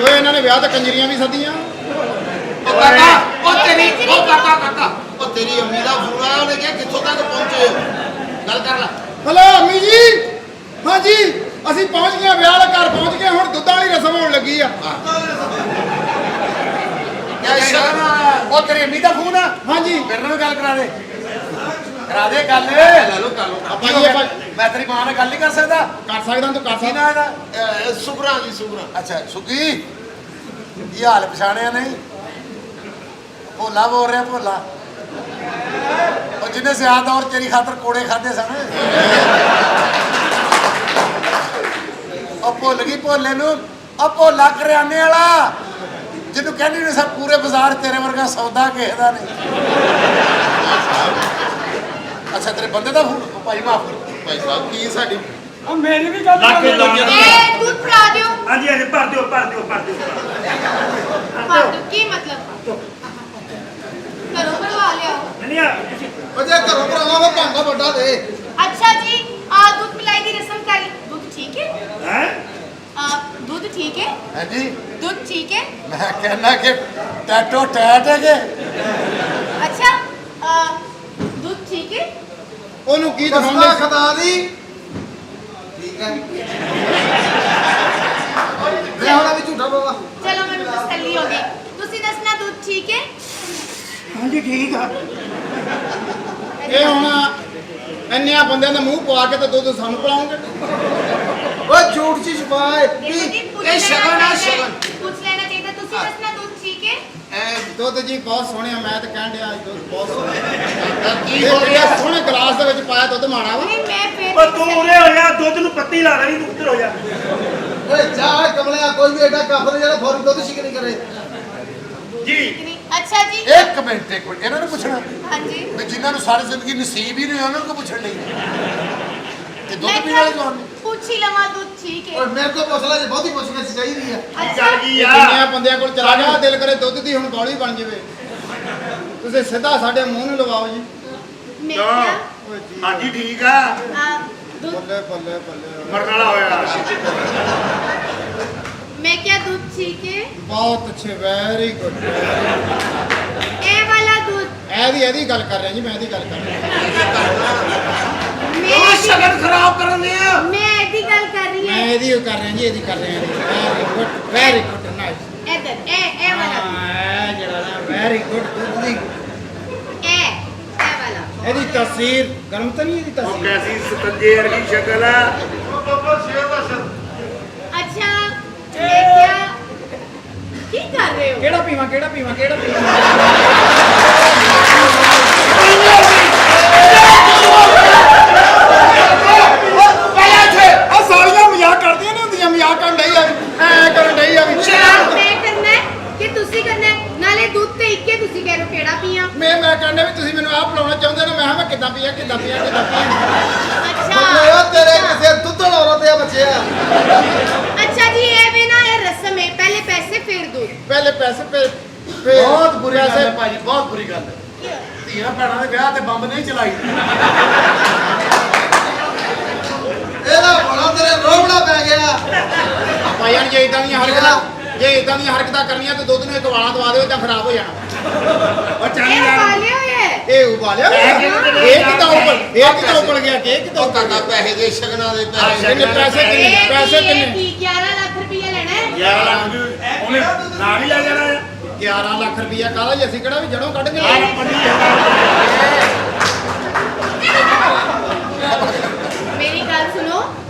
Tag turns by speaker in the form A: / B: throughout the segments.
A: ਓਏ ਇਹਨਾਂ ਨੇ ਵਿਆਹ ਤੇ ਕੰਜਰੀਆਂ ਵੀ ਸੱਦੀਆਂ।
B: ਕਾਕਾ ਉਹ ਤੇਰੀ ਅੰਮੀ ਦਾ ਫੋਨ ਆਇਆ, ਉਹਨੇ ਕਿਹਾ ਕਿੱਥੋਂ ਤੱਕ ਪਹੁੰਚੇ ਹੋ, ਗੱਲ ਕਰ ਲੈ।
A: ਹਲੋ ਅੰਮੀ ਜੀ। ਹਾਂਜੀ ਅਸੀਂ ਪਹੁੰਚ ਗਏ, ਵਿਆਹ ਵਾਲੇ ਘਰ ਪਹੁੰਚ ਗਏ, ਹੁਣ ਦੁੱਧ ਵਾਲੀ ਰਸਮ ਹੋਣ ਲੱਗੀ ਆ।
C: ਉਹ ਤੇਰੀ ਅੰਮੀ ਦਾ ਫੋਨ ਆ?
A: ਹਾਂਜੀ
C: ਮੇਰੇ ਨਾਲ ਗੱਲ ਕਰਾ ਦੇ ਗੱਲ।
B: ਲੈ ਲਓ ਕਰ ਲਓ।
A: ਆਪਾਂ
C: ਮੈਂ ਤੇਰੀ ਮਾਂ ਨਾਲ ਗੱਲ ਨਹੀਂ ਕਰ ਸਕਦਾ?
A: ਕਰ ਸਕਦਾ ਤੂੰ ਕਰ
C: ਕੀ
A: ਸਕਦਾ।
C: ਨਾ ਇਹਦਾ?
B: ਸੁਗਰਾ ਜੀ ਸੁਗਰਾ।
C: ਅੱਛਾ ਸੁੱਕੀ, ਕੀ ਹਾਲ ਪਛਾਣਿਆ ਨਹੀਂ? ਭੋਲਾ ਬੋਲ ਰਿਹਾ ਭੋਲਾ, ਉਹ ਜਿਹਨੇ ਸਿਆਦ ਦੌਰ ਤੇਰੀ ਖਾਤਰ ਕੋੜੇ ਖਾਦੇ ਸਨ। ਉਹ ਭੁੱਲ ਗਈ ਭੋਲੇ ਨੂੰ? ਉਹ ਭੋਲਾ ਕਰਿਆਨੇ ਵਾਲਾ ਜਿਹਨੂੰ ਕਹਿੰਦੀ ਨੇ ਸਭ ਪੂਰੇ ਬਾਜ਼ਾਰ ਤੇਰੇ ਵਰਗਾ ਸੌਦਾ ਕਿਸੇ ਦਾ ਨਹੀਂ। ਅੱਛਾ ਤੇਰੇ ਬੰਦੇ ਦਾ ਫੋਨ? ਭਾਈ ਮਾਫ ਕਰੋ
B: ਭਾਈ ਸਾਹਿਬ ਕੀ ਸਾਡੀ
D: ਮੇਰੀ ਵੀ ਗੱਲ
E: ਲੱਗੇ
F: ਇਹ ਦੁੱਧ ਪਿਲਾ ਦਿਓ।
E: ਹਾਂਜੀ ਹਾਂਜੀ ਭਰ ਦਿਓ
F: ਭਰ ਦਿਓ ਕੀ ਮਤਲਬ? ਘਰੋਂ ਭਰਵਾ ਲਿਆਓ।
E: ਨਹੀਂ ਆ
B: ਉਹ ਜੇ ਘਰੋਂ ਭਰਾਵਾ ਮੈਂ ਭਾਂਡਾ ਵੱਡਾ ਦੇ।
F: ਅੱਛਾ ਜੀ ਆ ਦੁੱਧ ਪਿਲਾਈ ਦੀ ਰਸਮ ਕਰੀ। ਦੁੱਧ ਠੀਕ ਹੈ?
E: ਹੈ
F: ਦੁੱਧ ਠੀਕ ਹੈ?
C: ਹਾਂਜੀ
F: ਦੁੱਧ ਠੀਕ ਹੈ?
C: ਮੈਂ ਕਹਿੰਦਾ ਕਿ ਟੈਟੋ ਟੈਟ ਹੈ ਕਿ
F: ਅੱਛਾ ਦੁੱਧ ਠੀਕ ਹੈ?
A: ਉਹਨੂੰ ਕੀ
B: ਕਸਮਾ
A: ਦਿਖਾਉਂਦੇ?
B: ਖਦਾ ਦੀ ਠੀਕ ਹੈ। ਮੈਂ ਹੁਣ ਵੀ ਝੂਠਾ ਬਾਬਾ।
F: ਚਲੋ ਮੈਨੂੰ ਤਸੱਲੀ ਹੋ ਗਈ। ਤੁਸੀਂ ਦੱਸਣਾ ਦੁੱਧ ਠੀਕ ਹੈ?
D: ਹਾਂਜੀ ਠੀਕ ਆ।
A: ਇਹ ਹੁਣ ਇੰਨਿਆਂ ਬੰਦਿਆਂ ਦੇ ਮੂੰਹ ਪਵਾ ਕੇ ਤੇ ਦੁੱਧ ਸਾਨੂੰ ਪਿਲਾਉਂਗੇ?
B: ਓਏ ਝੂਠ ਚ ਛਪਾਏ
F: ਦੇਖੋ ਜੀ, ਪੁੱਛ
B: ਇਹ ਸ਼ਗਨ ਆ
F: ਲੈਣਾ
B: ਸ਼ਗਨ।
F: ਪੁੱਛ ਲੈਣਾ ਚਾਹੀਦਾ। ਤੁਸੀਂ ਦੱਸਣਾ ਦੁੱਧ ਠੀਕ ਹੈ?
A: ਦੁੱਧ ਜੀ ਬਹੁਤ ਸੋਹਣਿਆ, ਮੈਂ ਤਾਂ ਕਹਿਣ ਡਿਆ ਦੁੱਧ ਬਹੁਤ ਸੋਹਣਾ।
B: ਕੀ ਹੋ ਗਿਆ?
A: ਸੋਹਣੇ ਗਲਾਸ ਦੇ ਵਿੱਚ ਪਾਇਆ ਦੁੱਧ ਮਾਣਾ ਵਾ।
F: ਨਹੀਂ ਮੈਂ ਫੇਰ
E: ਉਹ ਤੂੰ ਉਰੇ ਹੋ ਜਾ, ਦੁੱਧ ਨੂੰ ਪੱਤੀ ਲਾ ਲੈਣੀ, ਤੂੰ ਉੱਧਰ ਹੋ ਜਾ।
B: ਓਏ ਜਾ ਕਮਲਿਆ, ਕੋਈ ਵੀ ਐਡਾ ਕਾਫਰ ਜਿਹੜਾ ਫੌਰੀ ਦੁੱਧ ਸ਼ਿਕ ਨਹੀਂ ਕਰੇ।
E: ਜੀ
F: ਅੱਛਾ ਜੀ
C: ਇੱਕ ਮਿੰਟ ਇਹਨਾਂ ਨੂੰ ਪੁੱਛਣਾ
F: ਹਾਂਜੀ
C: ਵੀ ਜਿਨ੍ਹਾਂ ਨੂੰ ਸਾਰੀ ਜ਼ਿੰਦਗੀ ਨਸੀਬ ਹੀ ਨਹੀਂ ਉਹਨਾਂ ਨੂੰ ਪੁੱਛਣ ਲਈ ਤੇ ਦੁੱਧ
F: ਮੈਂ
C: ਪੀਣ ਵਾਲੇ
F: ਕਿਹਾ
C: ਕੌਣ ਨੇ?
F: ਪੁੱਛ ਹੀ ਲਵਾਂ ਦੁੱਧ ਠੀਕ ਹੈ?
B: ਓਏ ਮੇਰੇ ਕੋਲ ਮਸਲਾ ਜੇ ਬਹੁਤੀ ਪੁੱਛ ਚਾਹੀਦੀ ਆ।
F: ਅੱਛਾ
E: ਕੀ
A: ਕਿੰਨਿਆਂ ਬੰਦਿਆਂ ਕੋਲ ਚਲਾ ਗਿਆ, ਦਿਲ ਕਰੇ ਦੁੱਧ ਦੀ ਹੁਣ ਬੌਲੀ ਬਣ ਜਾਵੇ। ਤੁਸੀਂ ਸਿੱਧਾ ਸਾਡੇ ਮੂੰਹ ਨੂੰ ਲਵਾਓ ਜੀ।
F: ਮੈਂ ਕਿਹਾ
A: ਓਏ ਜੀ
E: ਹਾਂਜੀ ਠੀਕ ਆ,
F: ਦੁੱਧ
A: ਬੱਲੇ ਬੱਲੇ ਬੱਲੇ।
E: ਮਰਨ ਵਾਲਾ ਹੋਇਆ।
F: ਮੈਂ ਕਿਹਾ ਦੁੱਧ ਠੀਕ ਹੈ?
A: ਬਹੁਤ ਅੱਛੇ, ਵੈਰੀ ਗੁੱਡ।
F: ਇਹ ਵਾਲਾ ਦੁੱਧ
A: ਇਹਦੀ ਗੱਲ ਕਰ ਰਿਹਾ ਜੀ, ਮੈਂ ਇਹਦੀ ਗੱਲ ਕਰ ਰਿਹਾ।
F: ਮੈਂ
B: ਸ਼ਗਨ ਖਰਾਬ ਕਰਨ ਦੇ ਆ।
F: ਮੈਂ ਇਹਦੀ ਗੱਲ ਕਰ ਰਹੀ
A: ਮੈਂ
F: ਹਾਂ।
A: ਇਹਦੀ ਕਰ ਰਿਹਾ ਜੀ, ਇਹਦੀ ਕਰ ਰਿਹਾ। Very good, very good, nice.
F: ਇੱਧਰ ਇਹ ਵਾਲਾ
A: ਹਾਂ ਇਹ ਜਿਹੜਾ ਨਾ ਵੈਰੀ ਗੁੱਡ ਦੁੱਧ ਦੀ
F: ਇਹ ਵਾਲਾ
A: ਇਹਦੀ ਤਸਵੀਰ ਗਰਮ ਤਾਂ ਨਹੀਂ? ਇਹਦੀ
E: ਉਹ
A: ਤਸਵੀਰ
E: ਕੈਸੀ ਸਤੰਜੇ ਵਰਗੀ ਸ਼ਕਲ ਆ।
F: ਅੱਛਾ ਮੈਂ ਕਿਹਾ ਕੀ ਕਰ ਰਹੇ ਹੋ?
A: ਕਿਹੜਾ ਪੀਵਾਂ ਕਿਹੜਾ ਪੀਵਾਂ ਕਿਹੜਾ ਪੀਵਾਂ? ਆ ਸਾਲੀਆਂ ਮਜ਼ਾਕ ਕਰਦੀਆਂ ਨਹੀਂ ਹੁੰਦੀਆਂ, ਮਜ਼ਾਕ ਕਰਨ ਡਈ ਆ ਐ ਕਰਨ ਡਈ ਆ ਵੀ।
F: ਮੈਂ ਕਰਨਾ ਹੈ ਕਿ ਤੁਸੀਂ ਕਰਨਾ ਹੈ? ਨਾਲੇ ਦੁੱਧ ਤੇ ਇੱਕੇ ਤੁਸੀਂ ਕਹਿ ਰਹੇ ਹੋ ਕਿਹੜਾ ਪੀਆਂ?
A: ਮੈਂ ਕਹਿੰਦਾ ਵੀ ਤੁਸੀਂ ਮੈਨੂੰ ਆਹ ਪਿਲਾਉਣਾ ਚਾਹੁੰਦੇ ਨੇ, ਮੈਂ ਕਿਹਾ ਮੈਂ ਕਿੱਦਾਂ ਪੀਆਂ ਕਿੱਦਾਂ ਪੀਆਂ ਕਿੱਦਾਂ ਪੀਆਂ।
F: ਅੱਛਾ
B: ਓਏ ਤੇਰੇ ਕਿਸੇ ਦੁੱਧਣ ਔਰਤ ਆ ਬੱਚਿਆ।
F: ਅੱਛਾ ਜੀ ਇਹ ਵੀ ਨਾ ਇਹ ਰਸਮ ਹੈ, ਪਹਿਲੇ ਪੈਸੇ ਫਿਰ ਦੁੱਧ।
A: ਪਹਿਲੇ ਪੈਸੇ ਫਿਰ
C: ਬਹੁਤ ਬੁਰੀ ਗੱਲ ਹੈ ਭਾਜੀ, ਬਹੁਤ ਬੁਰੀ ਗੱਲ ਹੈ। ਧੀਆਂ ਭੈਣਾਂ ਦੇ ਵਿਆਹ ਤੇ ਬੰਬ ਨਹੀਂ ਚਲਾਈ।
B: ਇਹਦਾ ਬੜਾ ਤੇਰੇ ਰੋਬੜਾ ਪੈ ਗਿਆ।
A: ਭਾਈਆਂ ਜੇ ਇਦਾਂ ਦੀਆਂ ਹਰਕਤਾਂ ਕਰਨੀਆਂ ਤੇ ਦੁੱਧ ਨੂੰ ਇੱਕ ਵਾਲਾ ਦਵਾ ਦਿਓ ਤਾਂ ਖਰਾਬ ਹੋ ਜਾਣਾ।
E: ਉਹ ਚੱਲ
F: ਇਹ
E: ਯਾਰ,
F: ਵਾਲੇ ਹੋਏ
A: ਇਹ ਉਬਾਲਿਆ ਇਹ ਕਿੱਦਾਂ ਉੱਪਰ ਗਿਆ ਕਿ ਕਿੱਦਾਂ
B: ਉਹ ਕਾਕਾ ਪੈਸੇ ਦੇ ਸ਼ਗਨਾਂ ਦੇ ਪੈਸੇ।
A: ਕਿੰਨੇ ਪੈਸੇ
F: ਇਹ
A: ਕਿੰਨੇ?
F: ਕੀ 11 ਲੱਖ ਰੁਪਇਆ ਲੈਣਾ ਹੈ?
E: 11 ਲੱਖ ਦੀ ਉਹਨੇ ਨਾਲ ਹੀ ਲੈ ਜਾਣਾ ਆ।
A: 11 ਲੱਖ ਰੁਪਇਆ ਕਾਹਦਾ ਜੀ? ਅਸੀਂ ਕਿਹੜਾ ਵੀ ਜੜੋਂ ਕੱਢ ਕੇ
E: ਆਹ
A: ਲਿਆਏ।
E: 25,000
F: ਮੇਰੀ ਗੱਲ ਸੁਣੋ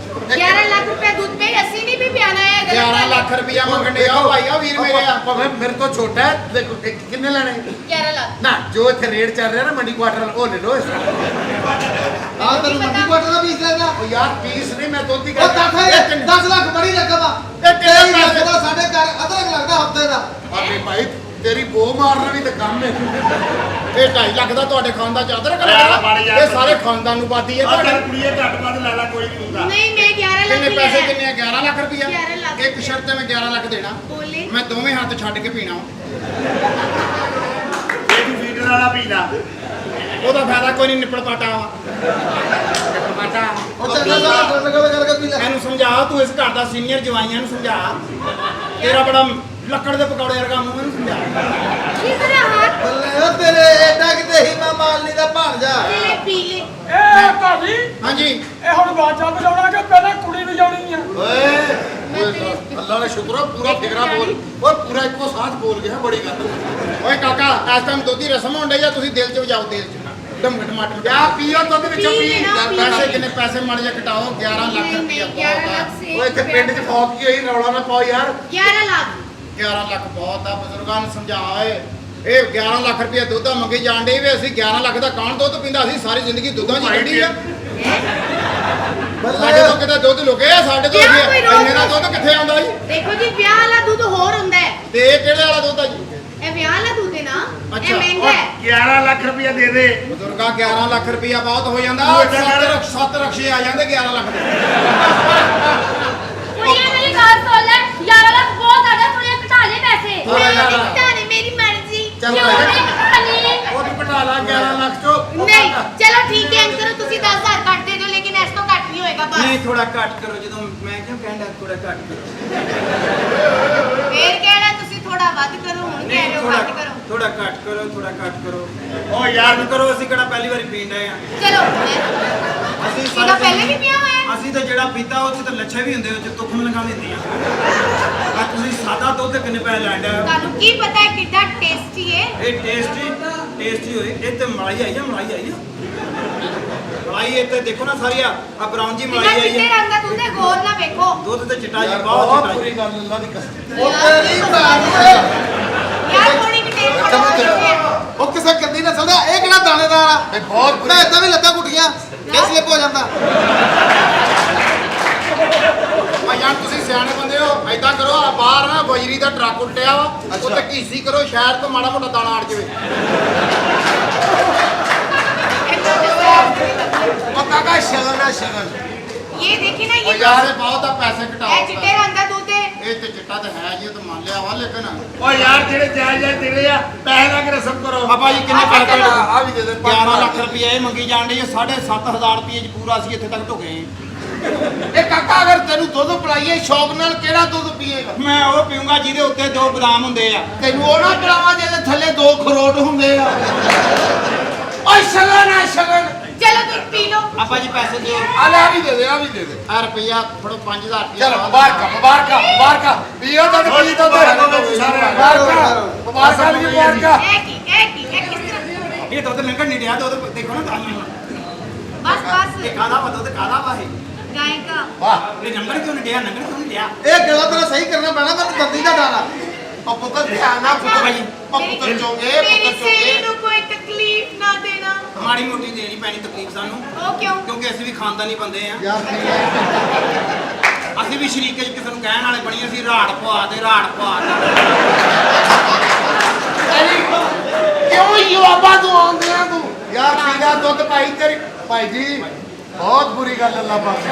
F: 11 ਲੱਖ ਰੁਪਏ ਦੁੱਧ पे ਅਸੀਂ ਨਹੀਂ ਵੀ ਪਿਆਣਾ ਹੈ।
A: 11 ਲੱਖ ਰੁਪਇਆ ਮੰਗਣੇ ਆ ਭਾਈ ਆ ਵੀਰ ਮੇਰੇ ਆ।
C: ਭਾਵੇਂ ਮੇਰੇ ਤੋਂ ਛੋਟਾ ਹੈ, ਦੇਖੋ ਕਿੰਨੇ ਲੈਣੇ?
F: 11 ਲੱਖ
C: ਨਾ ਜੋ ਇੱਥੇ ਰੇਟ ਚੱਲ ਰਿਹਾ ਨਾ ਮੰਡੀ ਕੁਆਟਰ ਉਹ ਲੈ ਲਓ।
B: ਆ ਤੈਨੂੰ ਮੰਡੀ ਕੁਆਟਰ ਦਾ ਪੀਸ ਲੈਣਾ।
C: ਉਹ ਯਾਰ ਪੀਸ ਨਹੀਂ, ਮੈਂ ਦੁੱਧ ਹੀ
B: ਉਹ ਕਾਕਾ ਇਹ 10 ਲੱਖ ਬੜੀ ਰਕਮ ਆ।
A: ਇਹ ਕਿੰਨੇ
B: ਲੱਖ
A: ਪੈਸੇ?
B: ਦਾ ਸਾਡੇ ਘਰ ਅਦਰਕ ਲੱਗਦਾ ਹਫਤੇ ਦਾ।
C: ਆਪੇ ਭਾਈ ਤੇਰੀ ਬੋ ਮਾਰਨਾ ਵੀ ਤਾਂ ਕੰਮ ਹੈ।
A: ਇਹ 2.5 ਲੱਖ ਦਾ ਤੁਹਾਡੇ ਖਾਨਦਾਨ ਚ ਅਦਰ
E: ਯਾਰ,
A: ਕਰਾ।
E: ਬਣ ਯਾਰ।
A: ਇਹ ਸਾਰੇ ਖਾਨਦਾਨ ਨੂੰ ਬਾਦੀ ਹੈ
E: ਆ ਚੱਲ
A: ਤੁਹਾਡੇ।
E: ਕੁੜੀਏ ਘੱਟ ਵੱਧ ਲੈ ਲਾ, ਕੋਈ ਨਹੀਂ ਹੁੰਦਾ।
F: ਨਹੀਂ ਮੈਂ 11 ਲੱਖ
A: ਕਿੰਨੇ
F: ਹੀ
A: ਪੈਸੇ
F: ਲੈਣਾ ਹੈ।
A: ਕਿੰਨੇ ਆ? 11 ਲੱਖ ਰੁਪਇਆ।
F: 11 ਲੱਖ।
A: ਇੱਕ ਸ਼ਰਤ ਤੇ ਮੈਂ 11 ਲੱਖ ਦੇਣਾ।
F: ਬੋਲੇ
A: ਮੈਂ ਦੋਵੇਂ ਹੱਥ ਛੱਡ ਕੇ ਪੀਣਾ।
E: ਇਹ ਤੂੰ ਫੀਡਰ ਵਾਲਾ ਪੀ ਲਾ।
A: ਉਹਦਾ ਫਾਇਦਾ ਕੋਈ ਨਹੀਂ, ਨਿਪਲ ਪਾਟਾ ਵਾ। ਕਾਕਾ
B: ਉਹ ਚੰਗਾ ਸਾਰਾ ਠੰਡ ਗੱਲ ਕਰਕੇ ਪੀ ਲੈ
A: ਇਹਨੂੰ ਸਮਝਾ, ਤੂੰ ਇਸ ਘਰ ਦਾ ਸੀਨੀਅਰ ਜਵਾਈਆਂ ਨੂੰ ਸਮਝਾ। ਤੇਰਾ ਬੜਾ ਲੱਕੜ ਦੇ ਪਕੌੜੇ ਵਰਗਾ ਮੂੰਹ, ਇਹਨੂੰ ਸਮਝਾ।
F: ਕੀ ਕਰਿਆ ਹੱਥ
B: ਬੱਲੇ ਓ ਤੇਰੇ ਏਡਾ ਕਿਤੇ ਹੀ ਨਾ ਮਾਲਨੀ ਦਾ ਭਾਣਜਾ
F: ਪੀਲੇ ਪੀਲੇ
D: ਏ ਭਾਬੀ
A: ਹਾਂਜੀ
D: ਇਹ ਹੁਣ ਬਾਜਾ ਵਜਾਉਣਾ ਕਿ ਪਹਿਲਾਂ ਕੁੜੀ ਵਜਾਉਣੀ ਆ?
C: ਅੱਲਾ ਦਾ ਸ਼ੁਕਰ ਆ ਪੂਰਾ ਫਿਕਰਾ ਬੋਲ ਓਏ ਪੂਰਾ ਇੱਕੋ ਸਾਥ ਬੋਲ ਗਿਆ ਬੜੀ ਗੱਲ
A: ਓਏ ਕਾਕਾ, ਇਸ ਟਾਈਮ ਦੁੱਧ ਦੀ ਰਸਮ ਹੋਣ ਡਈ ਆ, ਤੁਸੀਂ ਦਿਲ 'ਚ ਵਜਾਓ, ਦਿਲ 'ਚ ਡਮ ਟਮਾਟਰ
C: ਕਿਆ ਪੀਓ ਦੁੱਧ ਵਿੱਚੋਂ
F: ਪੀ
C: ਪੀ
F: ਲੈਣਾ, ਪੀ
A: ਪੈਸੇ ਕਿੰਨੇ ਪੈਸੇ ਮੜ ਜਾ ਘਟਾਓ। 11 ਲੱਖ
F: ਨਹੀਂ,
A: ਰੁਪਇਆ
F: 11
A: ਬਹੁਤ ਆ।
F: ਲੱਖ ਸੇ
C: ਓਏ ਇੱਥੇ ਪਿੰਡ 'ਚ ਫੌਕ ਕੀ ਹੋਈ ਰੌਲਾ ਨਾ ਪਾਓ ਯਾਰ
F: 11 ਲੱਖ
A: 11 ਲੱਖ ਬਹੁਤ ਆ। ਬਜ਼ੁਰਗਾਂ ਨੂੰ ਸਮਝਾ ਓਏ, ਇਹ 11 ਲੱਖ ਰੁਪਇਆ ਦੁੱਧ ਆ ਮੰਗੀ ਜਾਣ ਡਈ ਵੀ ਅਸੀਂ 11 ਲੱਖ ਦਾ ਕੌਣ ਦੁੱਧ ਪੀਂਦਾ? ਅਸੀਂ ਸਾਰੀ ਜ਼ਿੰਦਗੀ ਦੁੱਧਾਂ 'ਚ ਹੀ ਕੱਢੀ ਆ। ਸਾਡੇ ਤੋਂ ਕਿਤੇ ਦੁੱਧ ਲੁਕੇ ਆ, ਸਾਡੇ ਤੋਂ
F: ਕਿਆ ਕੋਈ ਰੋਕ
A: ਇੰਨੇ ਦਾ ਦੁੱਧ ਕਿੱਥੇ ਆਉਂਦਾ ਜੀ?
F: ਦੇਖੋ ਜੀ ਵਿਆਹ ਵਾਲਾ ਦੁੱਧ ਹੋਰ ਹੁੰਦਾ ਹੈ,
A: ਤੇ ਇਹ ਕਿਹੜੇ ਵਾਲਾ ਦੁੱਧ ਆ ਜੀ?
F: ਇਹ ਵਿਆਹ ਵਾਲਾ ਦੁੱਧ ਹੈ ਨਾ,
A: ਅੱਛਾ,
F: ਇਹ ਮਹਿੰਗਾ ਹੈ।
E: 11 ਲੱਖ ਰੁਪਇਆ ਦੇ ਦੇ।
A: ਬਜ਼ੁਰਗਾ 11 ਲੱਖ ਰੁਪਇਆ ਬਹੁਤ ਹੋ ਜਾਂਦਾ।
E: ਤੂੰ ਏਦਾਂ ਕਰ।
A: 7 ਰਕਸ਼ੇ ਆ ਜਾਂਦੇ 11 ਲੱਖ ਦੇ।
G: ਕੁੜੀਆਂ ਮੇਰੀ ਗੱਲ ਸੁਣ ਲੈ 11 ਲੱਖ ਬਹੁਤ ਜ਼ਿਆਦਾ ਕੁੜੀਆਂ ਘਟਾ ਲੈ ਪੈਸੇ
A: ਹਾਂ, ਯਾਰ।
F: ਨਹੀਂ ਘਟਾਣੇ, ਮੇਰੀ ਮਰਜ਼ੀ।
C: ਚੱਲ
G: ਕਿਉਂ ਨਹੀਂ ਘਟਾਣੀ
C: ਉਹ ਵੀ ਘਟਾ ਲਾ 11 ਲੱਖ ਚੋਂ
F: ਨਹੀਂ ਚਲੋ ਠੀਕ ਹੈ, ਅੰਕਲ ਤੁਸੀਂ 10,000 ਕੱਟ ਦੇ ਦਿਓ, ਲੇਕਿਨ ਇਸ ਤੋਂ ਘੱਟ ਨਹੀਂ ਹੋਏਗਾ ਬਸ।
A: ਨਹੀਂ ਥੋੜਾ ਘੱਟ ਕਰੋ, ਜਦੋਂ ਮੈਂ ਕਿਉਂ ਕਹਿੰਦਾ ਥੋੜਾ ਘੱਟ ਕਰੋ।
F: ਫੇਰ ਕਹਿਣਾ ਤੁਸੀਂ ਥੋੜਾ ਵੱਧ ਕਰੋ, ਹੁਣ ਕਹਿ ਰਹੇ ਹੋ ਵੱਧ ਕਰੋ।
A: ਥੋੜਾ ਘੱਟ ਕਰੋ, ਥੋੜਾ ਘੱਟ ਕਰੋ।
E: ਓ ਯਾਰ
A: ਕਰੋ, ਅਸੀਂ ਕਿਹੜਾ ਪਹਿਲੀ ਵਾਰੀ ਪੀਣ ਡਏ ਆ।
F: ਚਲੋ
A: ਅਸੀਂ
F: ਇਹਦਾ ਪਹਿਲੇ ਵੀ ਪਿਆ ਹੋਇਆ ਹੈ?
A: ਅਸੀਂ ਤਾਂ ਜਿਹੜਾ ਪੀਤਾ ਉਹ 'ਚ ਤਾਂ ਲੱਛੇ ਵੀ ਹੁੰਦੇ, ਉਹ 'ਚ ਤੁਖਮ ਲਗਾ ਦਿੰਦੀਆਂ। ਆ ਤੁਸੀਂ ਸਾਦਾ ਦੁੱਧ ਕਿੰਨੇ ਪੈਸੇ ਲੈਣ ਡਏ ਹੋ?
F: ਤੁਹਾਨੂੰ ਕੀ ਪਤਾ ਹੈ ਕਿੱਡਾ ਟੇਸਟੀ ਹੈ?
A: ਇਹ ਟੇਸਟੀ ਹੋਏ। ਇਹ ਤੇ ਮਲਾਈ ਆਈ ਆ, ਮਲਾਈ ਆਈ ਆ। ਮਲਾਈ ਇਹ ਤੇ ਦੇਖੋ ਨਾ ਸਾਰੀ ਆ ਬਰਾਊਨ ਜੀ
F: ਕਿੰਨਾ
A: ਮਲਾਈ ਆਈ
F: ਚਿੱਟੇ
A: ਆ।
F: ਰੰਗ ਦਾ ਦੁੱਧ ਹੈ, ਗੌਰ ਨਾਲ ਵੇਖੋ।
A: ਦੁੱਧ ਤੇ ਚਿੱਟਾ ਜੀ,
C: ਯਾਰ
A: ਬਹੁਤ
C: ਬਹੁਤ
A: ਚਿੱਟਾ
C: ਬੁਰੀ
A: ਜੀ।
C: ਗੱਲ ਅੱਲਾ ਦੀ ਕਸਮ
B: ਉਹ ਤੇਰੀ ਭੈਣ
F: ਯਾਰ ਥੋੜੀ ਵੀ ਟੇਸਟ
C: ਸਮਝ
F: ਕਰੋ।
C: ਗਿਆ।
B: ਉਹ ਕਿਸੇ ਕੰਦੀ ਨਸਲ ਦਾ ਇਹ ਕਿਹੜਾ ਦਾਣੇਦਾਰ ਆ
C: ਇਹ ਬਹੁਤ ਬੁਰੀ
B: ਮੈਂ ਇਦਾਂ ਵੀ ਲੱਤਾਂ ਘੁੱਟੀਆਂ ਇਹ ਸਲਿੱਪ ਹੋ ਜਾਂਦਾ
A: ਆ ਯਾਰ ਤੁਸੀਂ ਸਿਆਣੇ ਬੰਦੇ ਹੋ, ਐਦਾਂ ਕਰੋ, ਆ ਬਾਹਰ ਨਾ ਬਜਰੀ ਦਾ ਟਰੱਕ ਉਲਟਿਆ ਵਾ, ਉੱਤੇ ਘੀਸੀ ਕਰੋ, ਸ਼ਹਿਰ ਤੋਂ ਮਾੜਾ ਮੋਟਾ ਦਾਣਾ ਅੜ ਜਾਵੇ।
C: ਉਹ ਕਾਕਾ ਸ਼ਗਨ ਆ ਸ਼ਗਨ
F: ये देखिए ना,
A: ਓ
F: ये
A: ਯਾਰ ਇਹ ਬਹੁਤ ਆ, ਪੈਸੇ ਘਟਾਓ।
F: ये चिट्टे रंग का दूध है।
A: ਇਹ ਤੇ ਚਿੱਟਾ ਤਾਂ ਹੈ ਜੀ, ਇਹ ਤਾਂ ਮੰਨ ਲਿਆ ਵਾ, ਲੇਕਿਨ
E: ਓ ਯਾਰ ਜਿਹੜੇ ਜਾਇਜ਼ ਦੇਣੇ ਆ ਪੈਸੇ ਲਾ ਕੇ ਰਸਮ ਕਰੋ।
A: ਬਾਬਾ ਜੀ ਕਿੰਨੇ ਪੈਸੇ
F: ਚਲੋ।
C: ਆ ਵੀ ਦੇ ਦੇ
A: 11 ਲੱਖ ਰੁਪਏ ਇਹ ਮੰਗੀ ਜਾਣ ਡਈ ਹੈ, 7,500 ਰੁਪਏ 'ਚ ਪੂਰਾ ਅਸੀਂ ਇੱਥੇ ਤੱਕ ਢੁਕੇ ਹਾਂ।
C: ਇਹ ਕਾਕਾ ਅਗਰ ਤੈਨੂੰ ਦੁੱਧ ਪਿਲਾਈਏ ਸ਼ੌਕ ਨਾਲ ਕਿਹੜਾ ਦੁੱਧ ਪੀਏਗਾ
A: ਮੈਂ ਉਹ ਪੀਊਂਗਾ ਜਿਹਦੇ ਉੱਤੇ 2 ਬਦਾਮ ਹੁੰਦੇ ਆ।
C: ਤੈਨੂੰ ਉਹ ਨਾ ਪਿਲਾਵਾ ਜਿਹਦੇ ਥੱਲੇ 2 ਖਰੋਟ ਹੁੰਦੇ ਆ ਓਏ ਸ਼ਗਨ ਆ ਸ਼ਗਨ
F: चलो दूध पी लो।
A: ਆਪਾਂ ਜੀ ਪੈਸੇ ਦਿਓ।
C: ਆ ਲੈ ਆ ਵੀ ਦੇ ਦੇ ਆ ਵੀ ਦੇ ਦੇ
A: ਆ ਰੁਪਈਆ ਫੜੋ 5,000 ਰੁਪਈਆ।
C: ਚਲ ਮੁਬਾਰਕਾਂ ਪੀਓ ਦੁੱਧ ਪੀ ਦੁੱਧ ਮੁਬਾਰਕਾਂ ਵੀ ਮੁਬਾਰਕਾਂ
F: एक किस तरह?
A: ਇਹ ਦੁੱਧ ਲੰਘਣ ਨਹੀਂ ਰਿਹਾ, ਦੁੱਧ ਦੇਖੋ ਨਾ ਤਾਂ
F: बस बस
A: ਇਹ ਕਾਦਾ ਵਾ, ਦੁੱਧ ਕਾਦਾ ਵਾ ਇਹ?
F: गाय का।
C: ਵਾਹ
A: ਇਹ ਨੰਬਰ ਕਿਉਂ ਨਹੀਂ ਦਿਆ, ਨੰਬਰ ਕਿਉਂ ਨਹੀਂ ਦਿਆ?
B: ਇਹ ਗਲਾ ਤੇਰਾ ਸਹੀ ਕਰਨਾ ਪੈਣਾ ਮੈਂ ਦੰਦੀ ਦਾ ਡਾਲਾ
C: ਉਹ ਪੁੱਤਰ ਧਿਆਨ ਨਾਲ ਪੁੱਤਰ
A: ਭਾਈ।
C: ਪੁੱਤਰ ਚੋਗੇ
F: मेरी सहेली को कोई तकलीफ ना देना।
A: ਮਾੜੀ ਮੋਟੀ ਦੇਣੀ ਪੈਣੀ ਤਕਲੀਫ ਸਾਨੂੰ,
F: वो क्यों?
A: ਕਿਉਂਕਿ ਅਸੀਂ ਵੀ ਖਾਨਦਾਨੀ ਬੰਦੇ ਆ।
C: ਯਾਰ
A: ਅਸੀਂ ਵੀ ਸ਼ਰੀਕੇ 'ਚ ਕਿਸੇ ਨੂੰ ਕਹਿਣ ਵਾਲੇ ਬਣੀ, ਅਸੀਂ ਰਾੜ ਪਵਾ ਦੇ, ਰਾੜ ਪਵਾ ਦੇ।
C: ਕਿਉਂ ਯੁਵਾਬਾ ਤੂੰ ਆਉਂਦੇ ਆ ਤੂੰ ਯਾਰ ਪੀਣਾ ਦੁੱਧ ਭਾਈ ਤੇਰੀ ਭਾਈ ਜੀ ਬਹੁਤ ਬੁਰੀ ਗੱਲ ਅੱਲਾ ਪਾਸੇ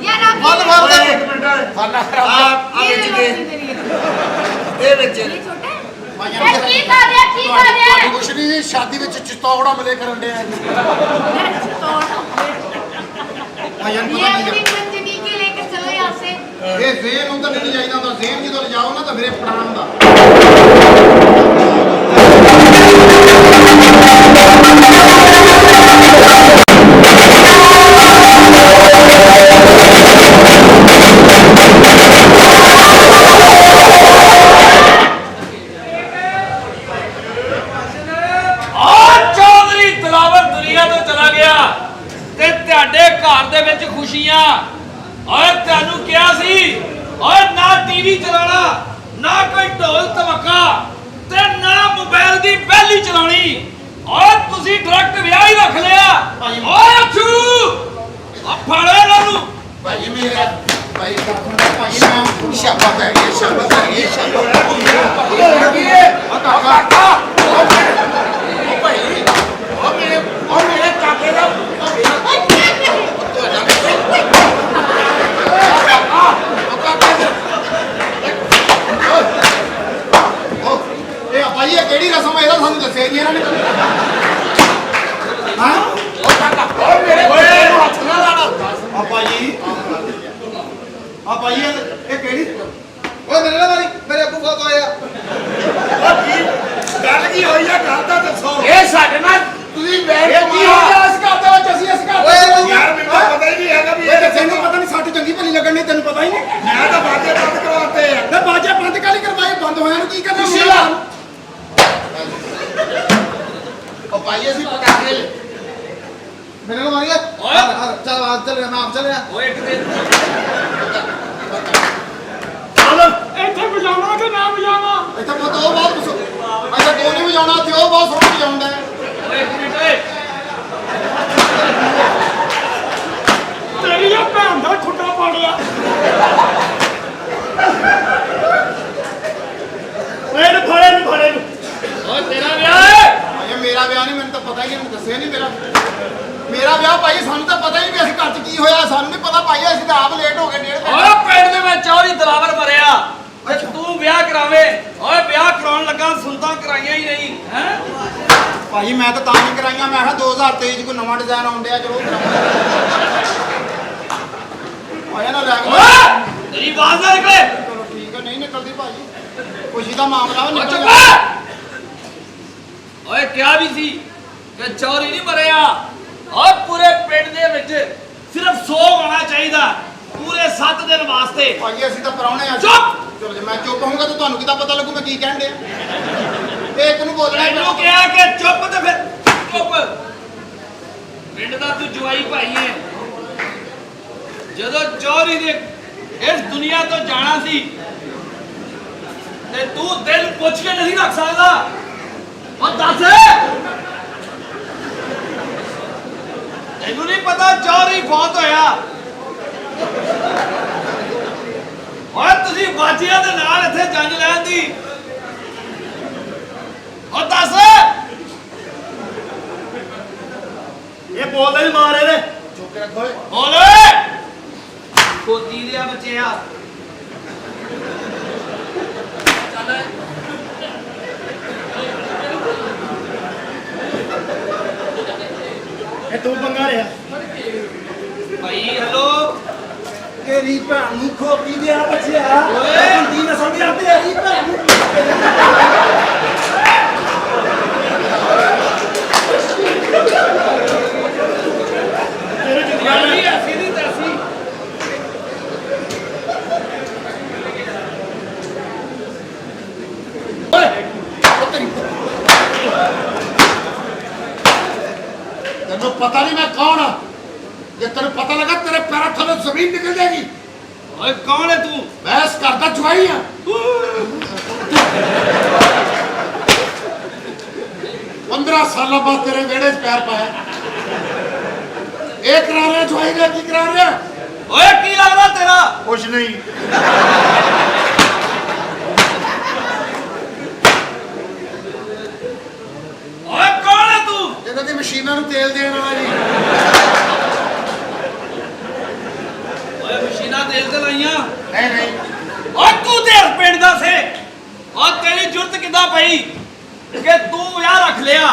F: यार आप
B: बंद
F: ये-
B: कर
E: ਓਏ
B: दे
E: ਇੱਕ ਮਿੰਟ
C: ਖਾਣਾ
E: ਆ
C: ਖਰਾਬ
E: ਆ
F: ये
E: ਵਿੱਚ
F: लो,
E: ਦੇ
F: ये मेरी है।
E: ਇਹ ਵਿੱਚ
F: ये छोटा है?
A: ਭਾਈਆਂ
G: ਇਹ ਕੀ ਕਰ ਰਿਹਾ ਕੀ ਕਰ ਰਿਹਾ
C: ਕੁਛ ਨਹੀਂ ਜੀ ਸ਼ਾਦੀ ਵਿੱਚ ਚਿਤੌੜਾ ਮਿਲੇ ਕਰਨ ਦੇ ਆ
A: ਭਾਈਆਂ ਨੂੰ
F: ये
A: ਪਤਾ
F: अपनी
A: ਨਹੀਂ
F: मंजनी के लेकर चलो यहाँ से।
A: ਇਹ ਜ਼ੇਨ ਉਧਰ ਨਹੀਂ ਜਾਈਦਾ ਹੁੰਦਾ, ਜ਼ੇਨ ਜਦੋਂ ਲਿਜਾਓ ਨਾ ਤਾਂ ਫਿਰ ਇਹ ਫੜਾਉਣਾ ਹੁੰਦਾ।
H: ਆ ਚੌਧਰੀ ਤਲਾਵਤ ਦੁਨੀਆ ਤੋਂ ਚਲਾ ਗਿਆ ਤੇ ਤੁਹਾਡੇ ਘਰ ਦੇ ਵਿੱਚ ਖੁਸ਼ੀਆਂ। ਓਏ ਤੁਹਾਨੂੰ ਕਿਹਾ ਸੀ ਓਏ ਨਾ ਟੀਵੀ ਚਲਾਉਣਾ, ਨਾ ਕੋਈ ਢੋਲ ਧਮਕਾ ਤੇ ਨਾ ਮੋਬਾਈਲ ਦੀ ਬੈਲੀ ਚਲਾਉਣੀ। ਓਏ ਤੁਸੀਂ ਡਾਇਰੈਕਟ ਵਿਆਹ ਹੀ ਰੱਖ ਲਿਆ। ਓਏ ਅਛੂ ਆ ਫੜੇ ਇਹਨਾਂ ਨੂੰ।
A: ਭਾਈ ਮੇਰਾ ਭਾਈ ਭਾਈ ਮੈਂ
C: ਸ਼ਾਬਾਸ਼ ਹੈ ਇਹ ਸ਼ਾਬਾਸ਼ ਹੈ ਇਹ ਸ਼ਾਬਾਸ਼
E: ਉਹ ਮੇਰੇ ਕਾਕੇ ਦਾ
A: ਇਹ ਭਾਈ ਇਹ ਕਿਹੜੀ ਰਸਮ ਹੈ, ਇਹਦਾ ਸਾਨੂੰ ਦੱਸਿਆ ਨਹੀਂ ਇਹਨਾਂ ਨੇ। ਹਾਂ
E: ਓਏ ਮੇਰੇ ਕੋਲ ਹੱਥ ਨਾ ਲਾਣਾ
B: ਮੇਰੇ ਨਾਲ ਮਾਰੀ ਮੇਰੇ ਅੱਬੂ ਫੋਤ ਹੋਏ ਆ
E: ਉਹ ਕੀ ਗੱਲ ਕੀ ਹੋਈ ਆ ਗੱਲ ਤਾਂ ਦੱਸੋ
H: ਇਹ ਸਾਡੇ ਨਾਲ ਤੁਸੀਂ ਬੈਠ
A: ਇਹ ਕੀ ਹੋ ਗਿਆ ਇਸ ਘਰ ਦੇ ਵਿੱਚ ਅਸੀਂ ਇਸ ਘਰ ਦੇ ਵਿੱਚ
E: ਯਾਰ ਮੈਨੂੰ ਤਾਂ ਪਤਾ ਹੀ ਨਹੀਂ ਹੈਗਾ ਵੀ
A: ਇਹ ਤੈਨੂੰ ਪਤਾ ਨਹੀਂ ਸੱਟ ਚੰਗੀ ਭਲੀ ਲੱਗਣ ਨਹੀਂ ਤੈਨੂੰ ਪਤਾ ਹੀ ਨਹੀਂ
E: ਮੈਂ ਤਾਂ ਬਾਜੇ ਬੰਦ ਕਰਵਾਤੇ ਆ
A: ਤੇ ਬਾਜੇ ਬੰਦ ਕਾਲੀ ਕਰਵਾਏ ਬੰਦ ਹੋਇਆ ਨੂੰ ਕੀ ਕਰਨਾ
E: ਤੁਸੀਂ
A: ਮੁੰਡਾ?
C: ਉਹ ਭਾਈ ਅਸੀਂ ਪਟਾਕੇ
B: ਮੇਰੇ ਨਾਲ ਮਾਰੀ ਆ ਚੱਲ ਆ ਚੱਲ ਮੈਂ ਆਪ ਚੱਲਿਆ
H: ਓਏ ਇੱਕ ਦਿਨ
D: ਇੱਥੇ ਵਜਾਉਣਾ ਕਿ ਨਾ ਵਜਾਉਣਾ
A: ਇੱਥੇ ਬਹੁਤ ਉਹ ਬਹੁਤ ਅੱਛਾ ਦੋ ਨਹੀਂ ਵਜਾਉਣਾ ਤੇ ਉਹ ਬਹੁਤ ਸੋਹਣਾ ਵਜਾਉਂਦਾ ਹੈ
H: ਓਏ ਇੱਕ ਮਿੰਟ ਓਏ
D: ਤੇਰੀ ਆ ਭੈਣ ਦਾ ਖੁੱਡਾ ਪਾੜਿਆ
E: ਓਏ ਨੂੰ ਫੜੇ ਨੂੰ
H: ਓਏ ਤੇਰਾ ਵਿਆਹ ਹੈ
A: ਇਹ ਮੇਰਾ ਵਿਆਹ ਨਹੀਂ ਮੈਨੂੰ ਤਾਂ ਪਤਾ ਹੀ ਨਹੀਂ ਮੈਨੂੰ ਦੱਸਿਆ ਨਹੀਂ ਮੇਰਾ ਵਿਆਹ ਭਾਈ ਸਾਨੂੰ ਤਾਂ ਪਤਾ ਹੀ ਨਹੀਂ ਵੀ ਅਸੀਂ ਘਰ 'ਚ ਕੀ ਹੋਇਆ ਸਾਨੂੰ ਨਹੀਂ ਪਤਾ ਭਾਈ ਅਸੀਂ ਤਾਂ ਆਪ ਲੇਟ ਹੋ ਗਏ ਡੇਢ ਘੰਟੇ
H: ਓਏ ਪਿੰਡ ਦੇ ਵਿੱਚ ਚੌਰੀ ਦਲਾਵਰ ਮਰਿਆ ਓਏ ਤੂੰ ਵਿਆਹ ਕਰਾਵੇ ਓਏ ਵਿਆਹ ਕਰਾਉਣ ਲੱਗਾ ਸੁਣਤਾ ਕਰਾਈਆਂ ਹੀ ਨਹੀਂ ਹੈ
A: ਭਾਈ ਮੈਂ ਤਾਂ ਨਹੀਂ ਕਰਾਈਆਂ ਮੈਂ ਕਿਹਾ 2023 'ਚ ਕੋਈ ਨਵਾਂ ਡਿਜ਼ਾਈਨ ਆਉਣ ਡਿਆ ਚਲੋ ਆਇਆ ਨਾ ਲੈ ਕੇ
H: ਓਏ ਤੇਰੀ ਆਵਾਜ਼ ਨਾ ਨਿਕਲੇ
A: ਚਲੋ ਠੀਕ ਹੈ ਨਹੀਂ ਨਿਕਲਦੀ ਭਾਈ ਖੁਸ਼ੀ ਦਾ ਮਾਮਲਾ ਵਾ
H: ਓ
A: ਨਿਕਲ
H: ਚੁੱਪ
A: ਗਿਆ।
H: ਓਏ ਕਿਹਾ ਵੀ ਸੀ ਕਿ ਚੌਰੀ ਨਹੀਂ ਮਰਿਆ ਓਏ ਪੂਰੇ ਪਿੰਡ ਦੇ ਵਿੱਚ ਸਿਰਫ 100 ਹੋਣਾ ਚਾਹੀਦਾ ਪੂਰੇ 7 ਦਿਨ ਵਾਸਤੇ
A: ਭਾਈ ਅਸੀਂ ਤਾਂ ਪਰਾਉਣੇ ਆ
H: ਚੁੱਪ!
A: ਚਲੋ ਜੇ ਮੈਂ ਚੁੱਪ ਹੋਊਂਗਾ ਤਾਂ ਤੁਹਾਨੂੰ ਕਿੱਦਾਂ ਪਤਾ ਲੱਗੂ ਮੈਂ ਕੀ ਕਹਿਣ ਡਿਆ ਇਹ ਤੈਨੂੰ ਬੋਲਣਾ ਹੀ
H: ਮੈਨੂੰ
A: ਪੈਣਾ।
H: ਕਿਹਾ ਕਿ ਚੁੱਪ ਤੇ ਫਿਰ ਚੁੱਪ ਪਿੰਡ ਦਾ ਤੂੰ ਜਵਾਈ ਭਾਈ ਹੈ ਜਦੋਂ ਚੌਰੀ ਦੇ ਇਸ ਦੁਨੀਆ ਤੋਂ ਜਾਣਾ ਸੀ ਤੇ ਤੂੰ ਦਿਲ ਪੁੱਛ ਕੇ ਨਹੀਂ ਰੱਖ ਸਕਦਾ ਉਹ ਦੱਸ ਤੈਨੂੰ ਨਹੀਂ ਪਤਾ ਚੌਰੀ ਬਹੁਤ ਹੋਇਆ ਓਏ ਤੁਸੀਂ ਬਾਜੀਆਂ ਦੇ ਨਾਲ ਇੱਥੇ ਜੰਜ ਲੈਣ ਦੀ ਉਹ ਦੱਸ
E: ਇਹ ਬੋਲਦੇ ਨਹੀਂ ਮਾਰੇ ਨੇ
A: ਚੁੱਪ ਕੇ ਰੱਖੋ ਓਏ।
H: ਬੋਲ ਓਏ ਖੋਦੀ ਦੇ ਆ ਬੱਚਿਆ ਚੱਲ
E: ਇਹ ਤੂੰ ਪੰਗਾ ਲਿਆ
H: ਭਾਈ ਹੈਲੋ
E: ਤੇਰੀ ਭੈਣ ਨੂੰ ਖੋਪੀ ਦੇ ਆ ਬੱਚਿਆ
H: ਓਏ
E: ਹਿੰਦੀ ਨਾ ਸਮਝ ਆਉਂਦੀ ਤੇਰੀ ਭੈਣ ਨੂੰ ਤੇਰੇ ਜਿੰਦਗੀ
H: ਗੱਲ ਹੀ ਐਸੀ ਦੀ ਤੈਸੀ
C: ਤੈਨੂੰ ਪਤਾ ਨਹੀਂ ਮੈਂ ਕੌਣ ਆ ਜੇ ਤੈਨੂੰ ਪਤਾ ਲੱਗਾ ਤੇਰੇ ਪੈਰਾਂ ਥੱਲੇ ਜ਼ਮੀਨ ਨਿਕਲ ਜਾਏਗੀ
H: ਓਏ ਕੌਣ ਹੈ ਤੂੰ
C: ਮੈਂ ਇਸ ਘਰ ਦਾ ਜਵਾਈ ਆ 15 ਸਾਲਾਂ ਬਾਅਦ ਤੇਰੇ ਵਿਹੜੇ 'ਚ ਪੈਰ ਪਾਇਆ ਇਹ ਕਰਾ ਰਿਹਾ ਜਵਾਈ ਨੇ ਕੀ ਕਰਾ ਰਿਹਾ
H: ਓਏ ਕੀ ਲੱਗਦਾ ਤੇਰਾ
C: ਕੁਛ ਨਹੀਂ
H: ਓਏ ਕੌਣ ਹੈ ਤੂੰ
C: ਇਹਨਾਂ ਦੀ ਮਸ਼ੀਨਾਂ ਨੂੰ ਤੇਲ ਦੇਣ ਵਾਲਾ ਜੀ
H: ਓਏ ਮਸ਼ੀਨਾਂ ਤੇਲ ਤੇ ਲਾਈਆਂ
C: ਨਹੀਂ ਨਹੀਂ
H: ਓਏ ਤੂੰ ਤੇ ਇਸ ਪਿੰਡ ਦਾ ਸੇ ਓ ਤੇਰੀ ਜੁਰਤ ਕਿੱਦਾਂ ਪਈ ਕਿ ਤੂੰ ਵਿਆਹ ਰੱਖ ਲਿਆ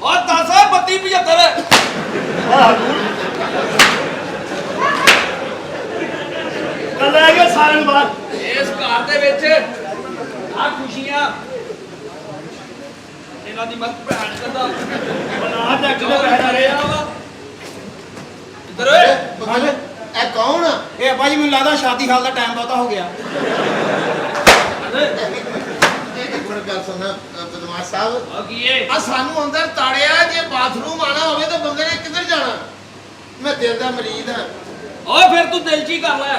H: ਓ ਦੱਸ 32 75
E: ਕੱਲ ਲੈ ਗਿਆ ਸਾਰਿਆਂ ਨੂੰ ਬਾਹਰ
H: ਇਸ ਘਰ ਦੇ ਵਿੱਚ ਆ ਖੁਸ਼ੀਆਂ ਇਹਨਾਂ ਦੀ ਮਤ ਭੈਣ ਕਰਦਾ
E: ਬਣਾ ਟੈਕ ਦੇ ਪੈਸੇ ਰਹੇ ਆ
H: ਇੱਧਰ ਓਏ
C: ਇਹ ਕੌਣ ਆ
A: ਇਹ ਭਾਜੀ ਮੈਨੂੰ ਲੱਗਦਾ ਸ਼ਾਦੀ ਹਾਲ ਦਾ ਟਾਈਮ ਬਹੁਤਾ ਹੋ ਗਿਆ
C: ਇੱਕ ਮਿੰਟ ਗੱਲ ਸੁਣ ਬਦਮਾਸ਼ ਸਾਹਿਬ
H: ਆ ਕੀ ਏ
C: ਆ ਸਾਨੂੰ ਅੰਦਰ ਤਾੜਿਆ ਜੇ ਬਾਥਰੂਮ ਆਣਾ ਹੋਵੇ ਤਾਂ ਬੰਦੇ ਨੇ ਕਿੱਧਰ ਜਾਣਾ ਮੈਂ ਦਿਲ ਦਾ ਮਰੀਜ਼ ਹਾਂ
H: ਓਏ ਫਿਰ ਤੂੰ ਦਿਲ 'ਚ ਹੀ ਕਰ ਲੈ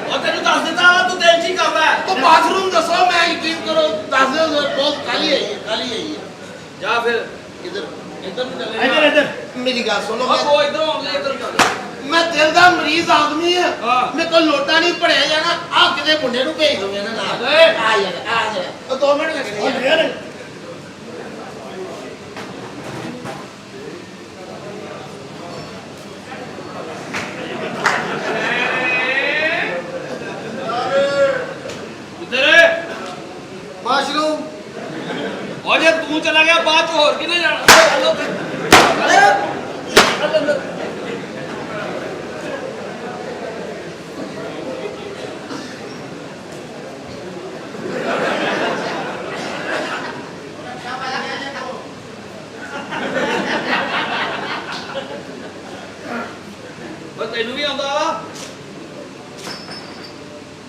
H: ਉਹ ਤੈਨੂੰ ਦੱਸ ਦਿੱਤਾ ਵਾ ਤੂੰ ਦਿਲ 'ਚ ਹੀ ਕਰ ਲੈ
C: ਤਾਂ ਬਾਥਰੂਮ ਦੱਸੋ ਮੈਂ ਯਕੀਨ ਕਰੋ ਦੱਸ ਦਿਓ ਜ਼ਰਾ, ਬਹੁਤ ਕਾਲੀ ਆਈ ਹੈ
H: ਜਾ ਫਿਰ
C: ਕਿੱਧਰ
H: ਇੱਧਰ ਨੂੰ ਚੱਲੇ
E: ਇੱਧਰ ਇੱਧਰ
C: ਮੇਰੀ ਗੱਲ ਸੁਣੋ
H: ਓ ਕੋ ਇੱਧਰ ਆਉਂਦੇ ਇੱਧਰ ਚੱਲ
C: ਮੈਂ ਦਿਲ ਦਾ ਮਰੀਜ਼ ਆਦਮੀ ਆ
H: ਹਾਂ।
C: ਮੇਰੇ ਕੋਲ ਲੋਟਾ ਨਹੀਂ ਭੜਿਆ ਜਾਣਾ ਆ ਕਿਤੇ ਮੁੰਡੇ ਨੂੰ ਭੇਜ ਦੋ ਇਹਨਾਂ ਨਾਲ
H: ਓਏ।
C: ਆ ਜਾ ਉਹ 2 ਮਿੰਟ ਲੱਗਣੇ ਆ
E: ਯਾਰ
H: ਇੱਧਰ
B: ਮਾਸ਼ਰੂਮ
H: ਓ ਜੇ ਤੂੰ ਚਲਾ ਗਿਆ ਬਾਅਦ ਚ ਹੋਰ ਕਿਨੇ ਜਾਣਾ ਚੱਲੋ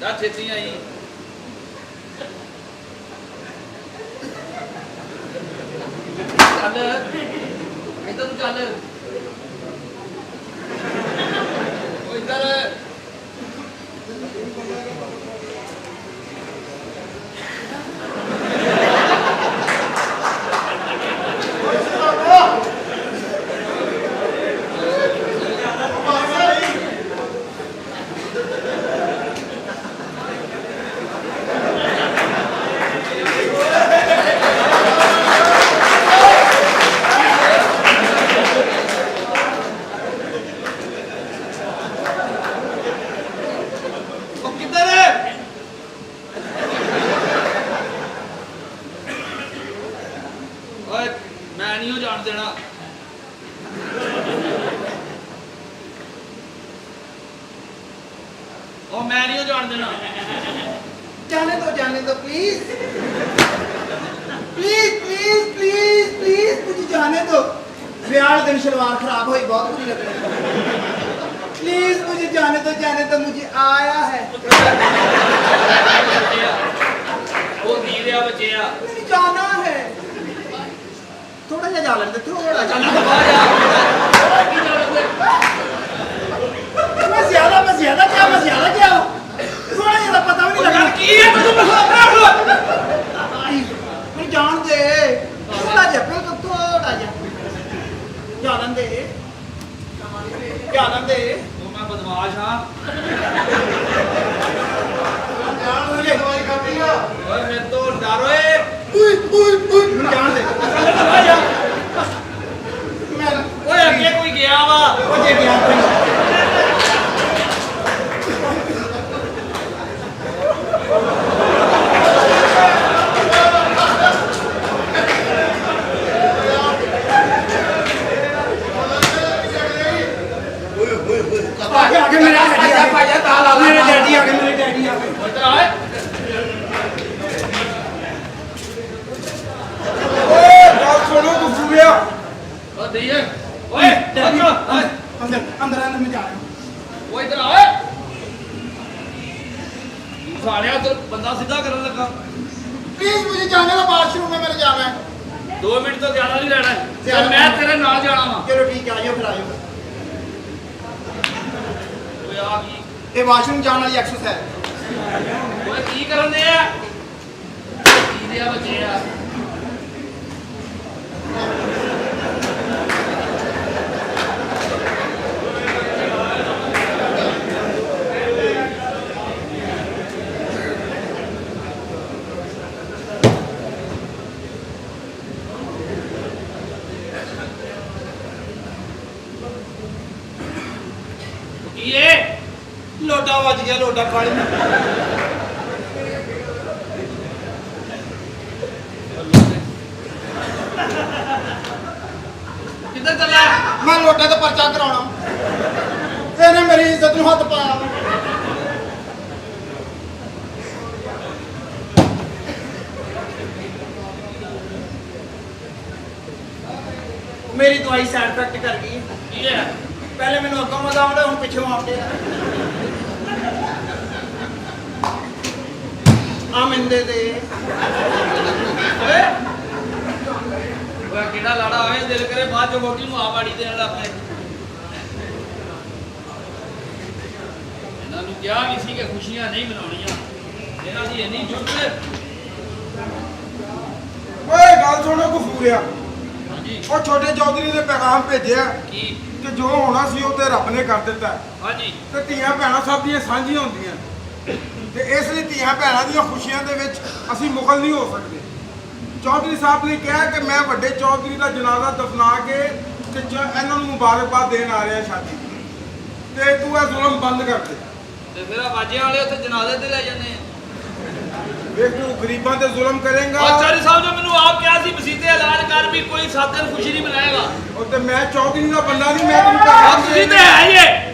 H: ਜਾ ਛੇਤੀ ਆਈ ਚੱਲ ਇੱਧਰ ਨੂੰ ਚੱਲ ਉਹ ਇੱਧਰ ਉਹ ਕਿੱਧਰ ਹੈ ਓਏ ਮੈਂ ਨਹੀਂ ਉਹ ਜਾਣ ਦੇਣਾ ਉਹ ਮੈਂ ਨਹੀਂ ਉਹ ਜਾਣ ਦੇਣਾ
B: जाने दो please please please please please मुझे जाने दो ब्याह दिन शलवार खराब हुई बहुत बुरी लग रही प्लीज मुझे जाने दो मुझे आया है
H: ਉਹ ਦੀਵਿਆ ਬਚਿਆ
B: मुझे जाना है थोड़ा सा जा लेते थोड़ा
H: ਚੱਲ ਬਾਹਰ जा
B: मैं ज्यादा क्या थोड़ा ज्यादा पता भी नहीं लगा
H: ਕੀ ਹੈ ਤੂੰ ਬਖਲਾ
B: मुझे जान दे थोड़ा जा बिल्कुल थोड़ा जा जान दे
H: ਉਹ ਮੈਂ ਬਦਮਾਸ਼ ਹਾਂ ਓਏ ਮੇਰੇ ਤੋਂ ਡਰ ਓਏ
B: मुझे जान दे
H: ਓਏ ਅੱਗੇ ਕੋਈ ਗਿਆ ਵਾ
B: मुझे क्या आगे मेरे डैडी आ गए
H: ਇੱਧਰ ਆਏ
B: सुनो गुफुरिया
H: ਓ ਦਈਏ ਓਏ
B: अंदर में जा रहा हूँ
H: ਓਏ ਇੱਧਰ ਆਏ ਸਾਲਿਆ ਤੂੰ ਬੰਦਾ ਸਿੱਧਾ ਕਰਨ ਲੱਗਾ
A: प्लीज मुझे जाने का बाथरूम में मेरे जाना है
H: 2 ਮਿੰਟ ਤੋਂ ਜ਼ਿਆਦਾ ਨਹੀਂ ਲੈਣਾ ਤੇ ਮੈਂ ਤੇਰੇ ਨਾਲ ਜਾਣਾ ਵਾ
B: चलो ठीक है आइयो फिर आइयो
H: ਓਏ ਆ ਕੀ
B: ये वॉशरूम जाने वाली एक्सरसाइज
H: ਓਏ ਕੀ ਕਰਨ ਦੇ ਆ ਕੀ ਦੇ ਆ ਬੱਚੇ ਆ ਕੀ ਏ
B: लोटा बज गया लोटा पानी में
H: ਕਿੱਧਰ ਚੱਲਾ
A: मैं लोटे तो पर्चा कराना ਇਹਨੇ ਮੇਰੀ ਇੱਜ਼ਤ ਨੂੰ ਹੱਥ ਪਾਇਆ
B: मेरी दवाई साइड इफेक्ट कर गई
H: ਕੀ ਹੈ
B: पहले मैंने अगों मजा आउंदा हुन पिछों आउंदे आ मिंदे दे
H: ਓਏ ਓਏ ਕਿਹੜਾ ਲਾੜਾ ਹੋਏ ਦਿਲ ਕਰੇ ਬਾਅਦ ਚ ਵੋਟੀ ਨੂੰ ਆ ਬਾੜੀ ਦੇਣ ਲੱਗ ਪਏ ਇਹਨਾਂ ਨੂੰ ਕਿਹਾ ਵੀ ਸੀ ਕਿ ਖੁਸ਼ੀਆਂ ਨਹੀਂ ਮਨਾਉਣੀਆਂ ਇਹਨਾਂ ਦੀ ਇੰਨੀ ਜੁਰਤ
I: ਓਏ ਗੱਲ ਸੁਣੋ ਗਫੂਰਿਆ
H: ਹਾਂਜੀ
I: ਉਹ ਛੋਟੇ ਚੌਧਰੀ ਨੇ ਪੈਗਾਮ ਭੇਜਿਆ
H: ਕੀ
I: ਕਿ ਜੋ ਹੋਣਾ ਸੀ ਉਹ ਤੇ ਰੱਬ ਨੇ ਕਰ ਦਿੱਤਾ
H: ਹਾਂਜੀ
I: ਤੇ ਧੀਆਂ ਭੈਣਾਂ ਸਭ ਦੀਆਂ ਸਾਂਝੀਆਂ ਹੁੰਦੀਆਂ ਤੇ ਇਸ ਲਈ ਧੀਆਂ ਭੈਣਾਂ ਦੀਆਂ ਖੁਸ਼ੀਆਂ ਦੇ ਵਿੱਚ ਅਸੀਂ ਮੁਗਲ ਨਹੀਂ ਹੋ ਸਕਦੇ ਚੌਧਰੀ ਸਾਹਿਬ ਨੇ ਕਿਹਾ ਕਿ ਮੈਂ ਵੱਡੇ ਚੌਧਰੀ ਦਾ ਜਨਾਜ਼ਾ ਦਫਨਾ ਕੇ ਤੇ ਇਹਨਾਂ ਨੂੰ ਮੁਬਾਰਕਬਾਦ ਦੇਣ ਆ ਰਿਹਾ ਸ਼ਾਦੀ ਤੇ ਤੂੰ ਇਹ ਜ਼ੁਲਮ ਬੰਦ ਕਰ ਦੇ
H: ਤੇ ਫਿਰ ਆਵਾਜ਼ਿਆਂ ਵਾਲੇ ਉੱਥੇ ਜਨਾਜ਼ੇ ਤੇ ਲੈ ਜਾਂਦੇ ਆ
I: ਵੇਖ ਤੂੰ ਗਰੀਬਾਂ ਤੇ ਜ਼ੁਲਮ ਕਰੇਗਾ
H: ਆਚਾਰੀ ਸਾਹਿਬ ਨੇ ਮੈਨੂੰ ਆਪ ਕਿਹਾ ਸੀ ਮਸੀਤੇ ਐਲਾਨ ਕਰ ਵੀ ਕੋਈ 7 ਦਿਨ ਖੁਸ਼ੀ ਨਹੀਂ ਮਨਾਏਗਾ
I: ਉਹ ਤੇ ਮੈਂ ਚੌਧਰੀ ਦਾ ਬੰਦਾ ਨਹੀਂ ਮੈਂ ਤੈਨੂੰ
H: ਆਪ ਤੁਸੀਂ ਤੇ ਹੈ ਹੀ ਏ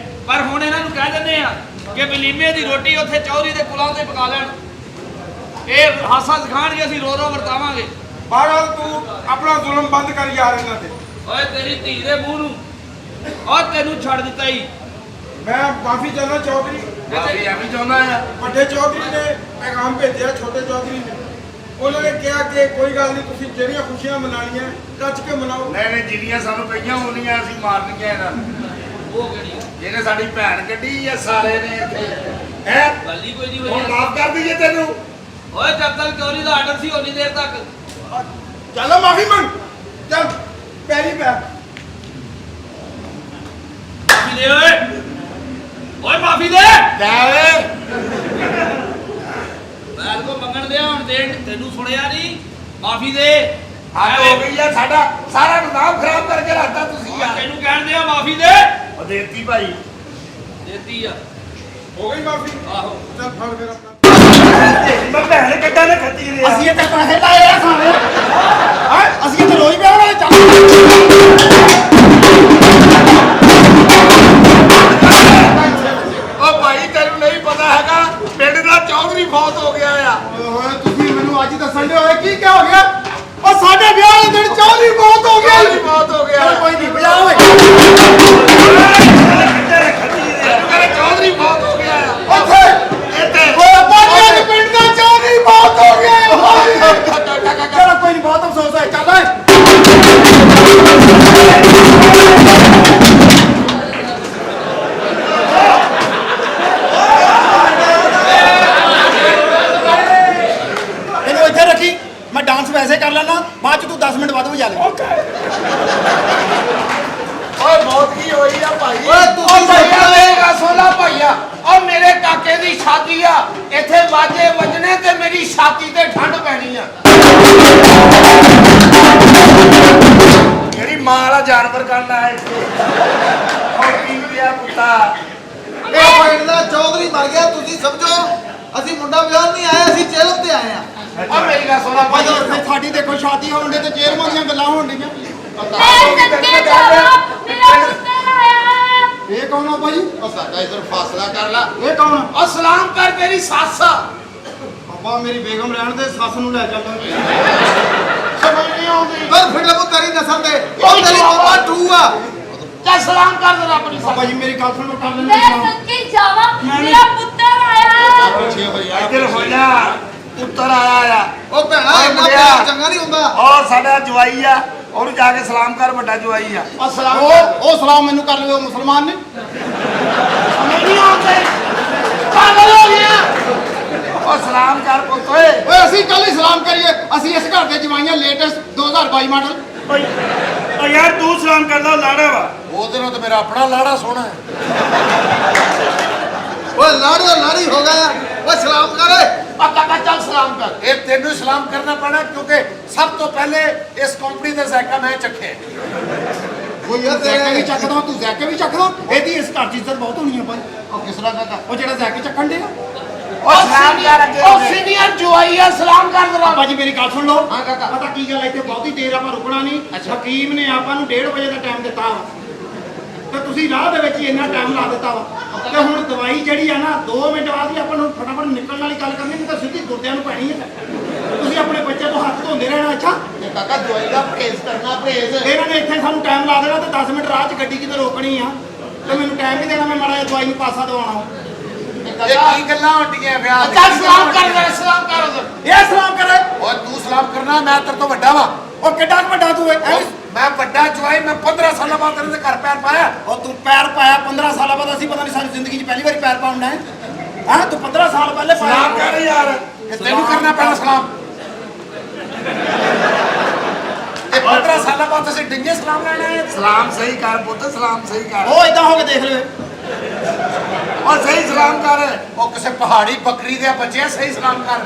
H: ਪਰ ਹੁਣ ਇਹਨਾਂ ਨੂੰ ਕਹਿ ਦਿੰਦੇ ਆ ਕਿ ਵਲੀਮੇ ਦੀ ਰੋਟੀ ਉੱਥੇ ਚੌਧਰੀ ਦੇ ਕੁਲਾਂ ਤੇ ਪਕਾ ਲੈਣ ਇਹ ਹਾਸਾ ਸਿਖਾਣਗੇ ਅਸੀਂ ਰੋ ਰੋ ਵਰਤਾਵਾਂਗੇ
I: ਬਾਹਰ ਤੂੰ ਆਪਣਾ ਜ਼ੁਲਮ ਬੰਦ ਕਰ ਯਾਰ ਇਹਨਾਂ ਤੇ
H: ਓਏ ਤੇਰੀ ਧੀ ਦੇ ਮੂੰਹ ਨੂੰ ਓ ਤੈਨੂੰ ਛੱਡ ਦਿੱਤਾ ਹੀ
I: ਮੈਂ ਮਾਫੀ ਚਾਹੁੰਦਾ ਚੌਧਰੀ
E: ਮਾਫੀ ਐਵੇਂ ਚਾਹੁੰਦਾ ਆ
I: ਵੱਡੇ ਚੌਧਰੀ ਨੇ ਪੈਗਾਮ ਭੇਜਿਆ ਛੋਟੇ ਚੌਧਰੀ ਨੇ। ਉਹਨਾਂ ਨੇ ਕਿਹਾ ਕਿ ਕੋਈ ਗੱਲ ਨਹੀਂ, ਤੁਸੀਂ ਜਿਹੜੀਆਂ ਖੁਸ਼ੀਆਂ ਮਨਾਉਣੀਆਂ ਰੱਜ ਕੇ ਮਨਾਓ।
E: ਨਹੀਂ ਨਹੀਂ ਜਿੰਨੀਆਂ ਸਾਨੂੰ ਪਈਆਂ ਉਹਨੀਆਂ ਅਸੀਂ ਮਾਰਨੀਆਂ ਇਹਨਾਂ ਨੂੰ।
H: ਉਹ ਕਿਹੜੀ ਆ?
E: ਜਿਹਨੇ ਸਾਡੀ ਭੈਣ ਕੱਢੀ ਆ ਸਾਰੇ ਨੇ ਇੱਥੇ ਹੈ
H: ਗੱਲ ਹੀ ਕੋਈ ਨਹੀਂ
E: ਹੁਣ
H: ਬਣੀ।
E: ਮਾਫ ਕਰ ਦਈਏ ਤੈਨੂੰ।
H: ਓਏ ਜਦ ਤੱਕ ਚੋਰੀ ਦਾ ਆਰਡਰ ਸੀ ਉਨੀ ਦੇਰ ਤੱਕ
I: ਚੱਲ ਮਾਫੀ ਮੰਗ, ਚੱਲ ਪੈਰੀ ਪੈ।
H: ਮਾਫੀ ਦੇ ਓਏ। ਓਏ ਮਾਫੀ ਦੇ।
E: ਲੈ ਓਏ
H: ਮੈਂ ਕੋ ਮੰਗਣ ਦੇ ਹੁਣ ਦੇ, ਤੈਨੂੰ ਸੁਣਿਆ ਨਹੀਂ? ਮਾਫੀ ਦੇ।
E: ਹੱਦ ਹੋ ਗਈ ਆ, ਸਾਡਾ ਸਾਰਾ ਨਿਜ਼ਾਮ ਖਰਾਬ ਕਰਕੇ ਰੱਖਤਾ ਤੁਸੀਂ ਯਾਰ।
H: ਤੈਨੂੰ ਕਹਿਣ ਦੇ ਆ ਮਾਫੀ ਦੇ।
E: ਉਹ ਦੇਤੀ ਭਾਈ।
H: ਦੇਤੀ ਆ।
I: ਹੋ ਗਈ ਮਾਫੀ?
H: ਆਹੋ
I: ਚੱਲ ਫੜ ਫਿਰ ਆਪਣਾ।
E: ਮੈਂ ਭੈਣ ਕੱਢਾ ਨੇ ਖੱਤੀ ਦੇ
B: ਅਸੀਂ ਇੱਥੇ ਪੈਸੇ ਲਾਏ ਆ ਸਾਰੇ ਅਸੀਂ ਇੱਥੇ ਰੋਜ਼ ਵਿਆਹ ਵਾਲੇ ਚੱਲ
E: ਉਹ ਭਾਈ ਤੈਨੂੰ ਨਹੀਂ ਪਤਾ ਹੈਗਾ ਪਿੰਡ ਦਾ ਚੌਧਰੀ ਫੌਤ ਹੋ ਗਿਆ ਆ।
A: ਓਏ ਤੁਸੀਂ ਮੈਨੂੰ ਅੱਜ ਦੱਸਣ ਦੇ ਹੋਏ ਕੀ ਕਿਆ ਹੋ ਗਿਆ? ਉਹ ਸਾਡੇ ਵਿਆਹ ਵਾਲੇ ਦਿਨ ਚੌਧਰੀ ਬਹੁਤ ਹੋ ਗਿਆ।
E: ਚੌਧਰੀ ਫੌਤ ਹੋ ਗਿਆ।
A: ਚੱਲ ਕੋਈ ਨਹੀਂ ਬਜਾ ਓਏ।
E: ਤੇਰੇ ਚੌਧਰੀ ਫੌਤ ਹੋ ਗਿਆ ਆ।
A: ਉੱਥੇ
E: ਇੱਥੇ
A: ਓਏ ਬਾਜੀਆਂ ਦੇ ਪਿੰਡ ਦਾ ਚੌਧਰੀ ਬਹੁਤ ਹੋ ਗਿਆ। ਚਲੋ ਕੋਈ ਨਹੀਂ, ਬਹੁਤ ਅਫਸੋਸ ਹੈ। ਚੱਲ ਓਏ। ਇਹਨੂੰ ਇੱਥੇ ਰੱਖੀ, ਮੈਂ ਡਾਂਸ ਵੈਸੇ ਕਰ ਲੈਣਾ, ਬਾਅਦ ਚ ਤੂੰ 10 ਮਿੰਟ ਬਾਅਦ ਵਜਾ ਲੈ।
E: ਓਏ ਬਹੁਤ ਕੀ ਹੋਈ ਆ ਭਾਈ।
B: ਓਏ ਤੁਸੀਂ
E: ਭਈਆ ਮੇਰਾ ਸੋਲਾ ਭਈਆ ਓ ਮੇਰੇ ਕਾਕੇ ਦੀ ਸ਼ਾਦੀ ਆ, ਇੱਥੇ ਵਾਜੇ ਵੱਜਣੇ ਤੇ ਮੇਰੀ ਛਾਤੀ ਤੇ ਠੰਡ ਪੈਣੀ ਆ। ਮੇਰੀ ਮਾਂ ਵਾਲਾ ਜਾਨਵਰ ਕਰਨਾ ਹੈ ਇੱਥੇ। ਹੁਣ ਕੀ ਪਿਆ ਪੁੱਤਾ।
B: ਇਹ ਪਿੰਡ ਦਾ ਚੌਧਰੀ ਮਰ ਗਿਆ, ਤੁਸੀਂ ਸਮਝੋ ਅਸੀਂ ਮੁੰਡਾ ਵਿਆਹ ਨਹੀਂ ਆਏ, ਅਸੀਂ ਚੇਲਮ ਤੇ ਆਏ ਆ।
E: ਆ ਮੇਰੀ ਗੱਲ ਸੁਣਾ ਭਾਈ।
A: ਭਾਈ ਸਾਡੀ ਦੇਖੋ ਸ਼ਾਦੀ ਹੋਣ ਦੇ ਤੇ ਚੇਅਰਮੈਨ ਦੀਆਂ ਗੱਲਾਂ ਹੋਣ ਡੀਆਂ।
G: ਮੈਂ ਸੱਚੇ ਜਾਵਾ ਮੇਰਾ ਪੁੱਤਰ ਆਇਆ।
A: ਇਹ ਕੌਣ ਆ ਭਾਈ? ਉਹ ਸਾਡਾ ਇਧਰ ਫਾਸਲਾ ਕਰ ਲਾ। ਇਹ ਕੌਣ ਆ?
E: ਓ ਸਲਾਮ ਕਰ ਤੇਰੀ ਸੱਸ ਆ।
A: ਬਾਬਾ ਮੇਰੀ ਬੇਗਮ ਰਹਿਣ ਦੇ, ਸੱਸ ਨੂੰ ਲੈ ਚੱਲ।
E: ਸਮਝ ਨਹੀਂ ਆਉਂਦੀ।
B: ਪਰ ਫਿਰ ਉਹ ਤੇਰੀ ਨਸਲ ਦੇ ਉਹ ਤੇਰੀ ਬਾਬਾ ਟੂ ਆ।
E: ਚੱਲ ਸਲਾਮ ਕਰ ਦੇ ਆਪਣੀ
A: ਬਾਬਾ
E: ਸੱਸ।
A: ਜੀ ਮੇਰੀ ਗੱਲ ਸੁਣੋ, ਕਰ ਲੈਂਦੇ
G: ਮੈਂ
A: ਸਲਾਮ।
G: ਸੱਚੇ ਜਾਵਾ ਮੇਰਾ ਪੁੱਤਰ ਆਇਆ।
A: ਪਿੱਛੇ ਹੋ ਜਾ।
E: ਇੱਧਰ ਹੋ ਜਾ। ਪੁੱਤਰ ਆਇਆ ਆ।
B: ਉਹ ਭੈਣਾ
E: ਓਏ
B: ਇੰਨਾ
E: ਮੁੰਡਿਆ।
B: ਪਿਆਰ ਚੰਗਾ ਨਹੀਂ ਹੁੰਦਾ।
E: ਔਰ ਸਾਡਾ ਜਵਾਈ ਆ, ਉਹਨੂੰ ਜਾ ਕੇ ਸਲਾਮ ਕਰ, ਵੱਡਾ ਜਵਾਈ ਆ।
A: ਆ ਸਲਾਮ ਉਹ ਸਲਾਮ ਮੈਨੂੰ ਕਰ ਲਵੇ, ਉਹ ਮੁਸਲਮਾਨ ਨੇ।
E: ਸਮਝ ਨਹੀਂ ਆਉਂਦੇ। ਪਾਗਲ ਹੋ ਗਿਆ। ਉਹ ਸਲਾਮ ਕਰ ਪੁੱਤ ਓਏ।
A: ਓਏ ਅਸੀਂ ਕੱਲ ਹੀ ਸਲਾਮ ਕਰੀਏ, ਅਸੀਂ ਇਸ ਘਰ ਦੇ ਜਵਾਈਆਂ ਲੇਟੈਸਟ 2022 ਮਾਡਲ।
E: ਓ ਯਾਰ ਤੂੰ ਸਲਾਮ ਕਰਦਾ ਲਾੜਾ ਵਾ।
C: ਉਹਦੇ ਨਾਲ ਤਾਂ ਮੇਰਾ ਆਪਣਾ ਲਾੜਾ ਸੋਹਣਾ ਹੈ।
B: ਓਏ ਲਾੜੋ ਲਾੜੀ ਹੋ ਗਿਆ। ਓਏ ਸਲਾਮ ਕਰੇ।
E: ਆ ਕਾਕਾ ਚੱਲ ਸਲਾਮ ਕਰ।
C: ਇਹ ਤੈਨੂੰ ਹੀ ਸਲਾਮ ਕਰਨਾ ਪੈਣਾ, ਕਿਉਂਕਿ ਸਭ ਤੋਂ ਪਹਿਲੇ ਇਸ ਕੰਪਨੀ ਦਾ ਜ਼ਾਇਕਾ ਮੈਂ ਚੱਖਿਆ।
A: ਉਹ ਯਾਰ ਜ਼ੈਕੇ ਵੀ ਚੱਕਦਾ, ਤੂੰ ਜ਼ੈਕੇ ਵੀ ਚੱਕਦਾ। ਇਹਦੀ ਇਸ ਘਰ 'ਚ ਇੱਜ਼ਤ ਬਹੁਤ ਹੋਣੀ ਆ ਭਾਈ।
E: ਉਹ ਕਿਸ ਤਰ੍ਹਾਂ ਕਾਕਾ।
A: ਉਹ ਜਿਹੜਾ ਜ਼ੈਕੇ ਚੱਕਣ ਦੇ ਆ।
E: ਉਹ ਸਲਾਮ ਕਰ ਅੱਗੇ। ਉਹ ਸੀਨੀਅਰ ਜਵਾਈ ਆ, ਸਲਾਮ ਕਰ ਜ਼ਰਾ।
A: ਬਾਬਾ ਜੀ ਮੇਰੀ ਗੱਲ ਸੁਣ ਲਓ।
E: ਹਾਂ ਕਾਕਾ।
A: ਪਤਾ ਕੀ ਗੱਲ ਹੈ, ਇੱਥੇ ਬਹੁਤੀ ਦੇਰ ਆਪਾਂ ਰੁਕਣਾ ਨਹੀਂ। ਹਕੀਮ ਨੇ ਆਪਾਂ ਨੂੰ 1:30 ਵਜੇ ਦਾ ਟਾਈਮ ਦਿੱਤਾ ਵਾ, ਤੇ ਤੁਸੀਂ ਰਾਹ ਦੇ ਵਿੱਚ ਹੀ ਇੰਨਾ ਟਾਈਮ ਲਾ ਦਿੱਤਾ ਵਾ। ਤੇ ਹੁਣ ਦਵਾਈ ਜਿਹੜੀ ਆ ਨਾ 2 ਮਿੰਟ ਬਾਅਦ ਹੀ ਆਪਾਂ ਨੂੰ ਫਟਾਫਟ ਨਿਕਲਣ ਵਾਲੀ ਗੱਲ ਕਰਨੀ, ਨਹੀਂ ਤਾਂ ਸਿੱਧੀ ਗੁਰਦਿਆਂ ਨੂੰ ਪੈਣੀ ਹੈ। ਤੁਸੀਂ ਆਪਣੇ ਬੱਚੇ ਤੋਂ ਹੱਥ ਧੋਂਦੇ ਰਹਿਣਾ। ਅੱਛਾ
E: ਤੇ ਕਾਕਾ ਦਵਾਈ ਦਾ ਪਰਹੇਜ਼ ਕਰਨਾ, ਪਰਹੇਜ਼।
A: ਇਹਨਾਂ ਨੇ ਇੱਥੇ ਸਾਨੂੰ ਟਾਈਮ ਲਾ ਦੇਣਾ ਤੇ 10 ਮਿੰਟ ਰਾਹ 'ਚ ਗੱਡੀ ਕਿਤੇ ਰੋਕਣੀ ਆ, ਤੇ ਮੈਨੂੰ ਟਾਈਮ ਵੀ ਦੇਣਾ, ਮੈਂ ਮਾੜਾ ਜਿਹਾ ਦਵਾਈ ਨੂੰ ਪਾਸਾ ਦਵਾਉਣਾ।
C: ਇਹ ਕੀ ਗੱਲਾਂ ਹੁੰਦੀਆਂ ਵਿਆਹ ਦੀਆਂ?
E: ਚੱਲ ਸਲਾਮ ਕਰ ਜ਼ਰਾ, ਸਲਾਮ ਕਰ ਉਧਰ।
A: ਇਹ ਸਲਾਮ ਕਰੇ।
C: ਓਏ ਤੂੰ ਸਲਾਮ ਕਰਨਾ, ਮੈਂ ਤੇਰੇ ਤੋਂ ਵੱਡਾ ਵਾਂ।
A: ਉਹ ਕਿੱਡਾ ਕੁ ਵੱਡਾ ਤੂੰ ਹੈ?
C: ਮੈਂ ਵੱਡਾ ਜਵਾਈ, ਮੈਂ 15 ਸਾਲਾਂ ਬਾਅਦ ਤੇਰੇ ਦੇ ਘਰ ਪੈਰ ਪਾਇਆ।
A: ਉਹ ਤੂੰ ਪੈਰ ਪਾਇਆ 15 ਸਾਲਾਂ ਬਾਅਦ, ਅਸੀਂ ਪਤਾ ਨਹੀਂ ਸਾਡੀ ਜ਼ਿੰਦਗੀ 'ਚ ਪਹਿਲੀ ਵਾਰੀ ਪੈਰ ਪਾਉਣਾ ਹੈ। ਹਾਂ ਤੂੰ 15 ਸਾਲ ਪਹਿਲੇ ਪਾਇਆ।
E: ਸਲਾਮ ਕਰ ਯਾਰ।
C: ਇਹ ਤੈਨੂੰ ਕਰਨਾ ਪੈਣਾ ਸਲਾਮ। ਇਹ 15 ਸਾਲਾਂ ਬਾਅਦ ਤੁਸੀਂ ਡਿੰਗੇ ਸਲਾਮ ਲੈਣਾ ਹੈ।
E: ਸਲਾਮ ਸਹੀ ਕਰ ਪੁੱਤ, ਸਲਾਮ ਸਹੀ ਕਰ।
A: ਉਹ ਇਦਾਂ ਹੋ ਕੇ ਦੇਖ ਲੈ।
E: ਉਹ ਸਹੀ ਸਲਾਮ ਕਰ।
C: ਉਹ ਕਿਸੇ ਪਹਾੜੀ ਬੱਕਰੀ ਦੇ ਬੱਚੇ, ਸਹੀ ਸਲਾਮ ਕਰ।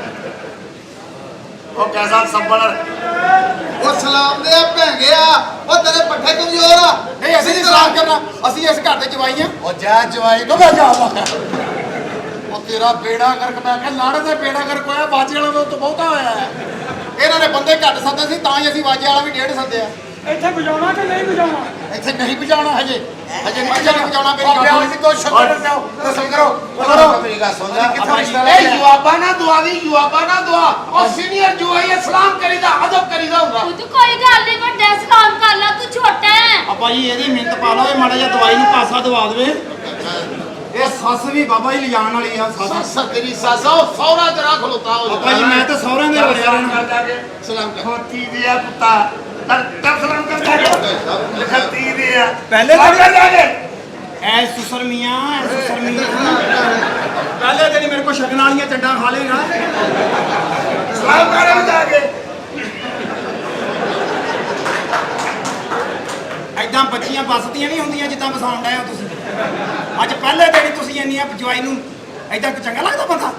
E: ਉਹ ਕੈਸਾ ਸੰਭਲ।
B: ਉਹ ਸਲਾਮ ਦੇ ਭੈਂਗਿਆ। ਉਹ ਤੇਰੇ ਪੱਠੇ ਕਮਜ਼ੋਰ ਆ।
A: ਨਹੀਂ ਅਸੀਂ ਨਹੀਂ ਸਲਾਮ ਕਰਨਾ, ਅਸੀਂ ਇਸ ਘਰ ਦੇ ਜਵਾਈ ਆ।
C: ਉਹ ਜਾ ਜਵਾਈ ਨੂੰ ਮੈਂ ਜਾਵਾਂ। ਉਹ ਤੇਰਾ ਬੇੜਾ ਗਰਕ, ਮੈਂ ਕਿਹਾ ਲਾੜੇ ਦੇ ਬੇੜਾ ਗਰਕ ਹੋਇਆ, ਬਾਜੇ ਵਾਲਾ ਤੋਂ ਬਹੁਤਾ ਹੋਇਆ ਹੈ।
A: ਇਹਨਾਂ ਨੇ ਬੰਦੇ ਘੱਟ ਸੱਦੇ ਸੀ, ਤਾਂ ਹੀ ਅਸੀਂ ਵਾਜੇ ਵਾਲਾ ਵੀ 1:30 ਸੱਦਿਆ।
D: ਇੱਥੇ ਵਜਾਉਣਾ ਕਿ ਨਹੀਂ ਵਜਾਉਣਾ?
C: ਇੱਥੇ ਨਹੀਂ ਵਜਾਉਣਾ ਹਜੇ
A: ਨਹੀਂ ਵਜਾਉਣਾ। ਮੇਰੀ
C: ਉਹ
A: ਗੱਲ
C: ਵਿਆਹ
A: ਸੁਣ।
C: ਦੀ ਕੋਈ ਸ਼ਕਲ ਕਰੋ, ਰਸਮ ਕਰੋ।
E: ਮੇਰੀ ਗੱਲ ਸੁਣ ਲੈ।
C: ਕਿੱਥੋਂ ਰਿਸ਼ਤਾ
E: ਇਹ ਜਵਾਬਾਂ ਨਾ ਦੁਆ ਦੀ, ਜਵਾਬਾਂ ਨਾ ਦੁਆ। ਉਹ ਸੀਨੀਅਰ ਜਵਾਈ ਆ, ਸਲਾਮ ਕਰੀਦਾ, ਅਦਬ ਕਰੀਦਾ ਹੁੰਦਾ।
G: ਤੂੰ ਕੋਈ ਗੱਲ ਨਹੀਂ, ਵੱਡਾ ਸਲਾਮ ਕਰ ਲਾ, ਤੂੰ ਛੋਟਾ ਹੈ।
A: ਆਪਾਂ ਜੀ ਇਹਦੀ ਮਿਹਨਤ ਪਾ ਲਓ, ਇਹ ਮਾੜਾ ਜਿਹਾ ਦਵਾਈ ਨੂੰ ਪਾਸਾ ਦਵਾ ਦੇਵੇ। ਇਹ ਸੱਸ ਵੀ ਬਾਬਾ ਜੀ ਲਿਜਾਣ ਵਾਲੀ ਆ ਸੱਸ
E: ਸੱਸ ਤੇਰੀ ਸੱਸ ਉਹ ਸੌਰਾ ਤੇਰਾ ਖਲੋਤਾ ਹੋ
A: ਬਾਬਾ ਜੀ ਮੈਂ ਤਾਂ ਸਹੁਰਿਆਂ ਦੇ ਵੜਿਆ ਰਹਿਣਾ
E: ਸਲਾਮ ਕਰ
C: ਖੋਤੀ ਦੀ ਆ ਪੁੱਤਾ ਤਰ ਸਲਾਮ ਕਰ ਖੱਤੀ ਦੀ ਆ
A: ਪਹਿਲੇ
C: ਸਲਾਮ ਕਰ ਜਾ ਕੇ
A: ਐ ਸੁਸਰ ਮੀਆਂ ਐ ਸੁਸਰ ਮੀਆਂ ਪਹਿਲੇ ਦਿਨ ਮੇਰੇ ਕੋ ਸ਼ਗਨ ਵਾਲੀਆਂ ਚੰਡਾਂ ਖਾ ਲੇਗਾ
C: ਸਲਾਮ ਕਰ ਜਾ ਕੇ
A: ਐਦਾਂ ਬੱਚੀਆਂ ਬਸਦੀਆਂ ਨਹੀਂ ਹੁੰਦੀਆਂ ਜਿੱਦਾਂ ਵਸਾਉਣ ਡਏ ਹੋ ਤੁਸੀਂ ਅੱਜ ਪਹਿਲੇ ਦਿਨ ਹੀ ਤੁਸੀਂ ਇੰਨੀਆਂ ਜਵਾਈ ਨੂੰ ਐਦਾਂ ਚੰਗਾ ਲੱਗਦਾ ਬੰਦਾ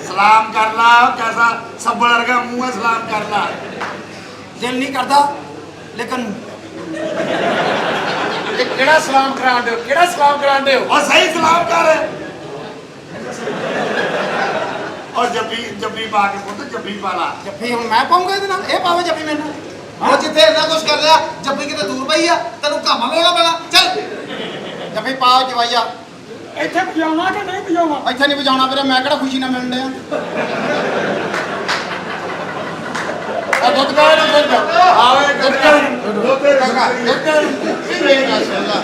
C: ਸਲਾਮ ਕਰ ਲਾ ਕੈਸਾ ਸੱਬਲ ਵਰਗਾ ਮੂੰਹ ਹੈ ਸਲਾਮ ਕਰ ਲਾ
A: ਦਿਲ ਨਹੀਂ ਕਰਦਾ ਲੇਕਿਨ
E: ਇਹ ਕਿਹੜਾ ਸਲਾਮ ਕਰਾਉਂਦੇ ਹੋ ਕਿਹੜਾ ਸਲਾਮ ਕਰਾਉਂਦੇ ਹੋ
C: ਉਹ ਸਹੀ ਸਲਾਮ ਕਰ ਔਰ ਜੱਫੀ ਪਾ ਕੇ ਪੁੱਤ ਜੱਫੀ ਪਾ ਲਾ
A: ਜੱਫੀ ਹੁਣ ਮੈਂ ਪਾਉਂਗਾ ਇਹਦੇ ਨਾਲ ਇਹ ਪਾਵੇ ਜੱਫੀ ਮੈਨੂੰ
B: ਉਹ ਜਿੱਥੇ ਇੰਨਾ ਕੁਝ ਕਰ ਲਿਆ ਜੱਫੀ ਕਿਤੇ ਦੂਰ ਪਈ ਆ ਤੈਨੂੰ ਘਾਮਾ ਲਾਉਣਾ ਪੈਣਾ ਚੱਲ
A: ਜੱਫੀ ਪਾਓ ਜਵਾਈਆ
D: ਇੱਥੇ ਵਜਾਉਣਾ ਕਿ ਨਹੀਂ ਵਜਾਉਣਾ
A: ਇੱਥੇ ਨਹੀਂ ਵਜਾਉਣਾ ਵੀਰੇ ਮੈਂ ਕਿਹੜਾ ਖੁਸ਼ੀ ਨਾਲ ਮਿਲਣ ਡਿਆ
E: ਆ ਦੁੱਧ ਕਾ ਦੁੱਧ
C: ਆਵੇ ਦੁੱਧ ਕਰ ਦੁੱਧ ਕਰ
E: ਦੁੱਧ ਮੇਰੀ ਗੱਲ ਸੁਣ ਲਾ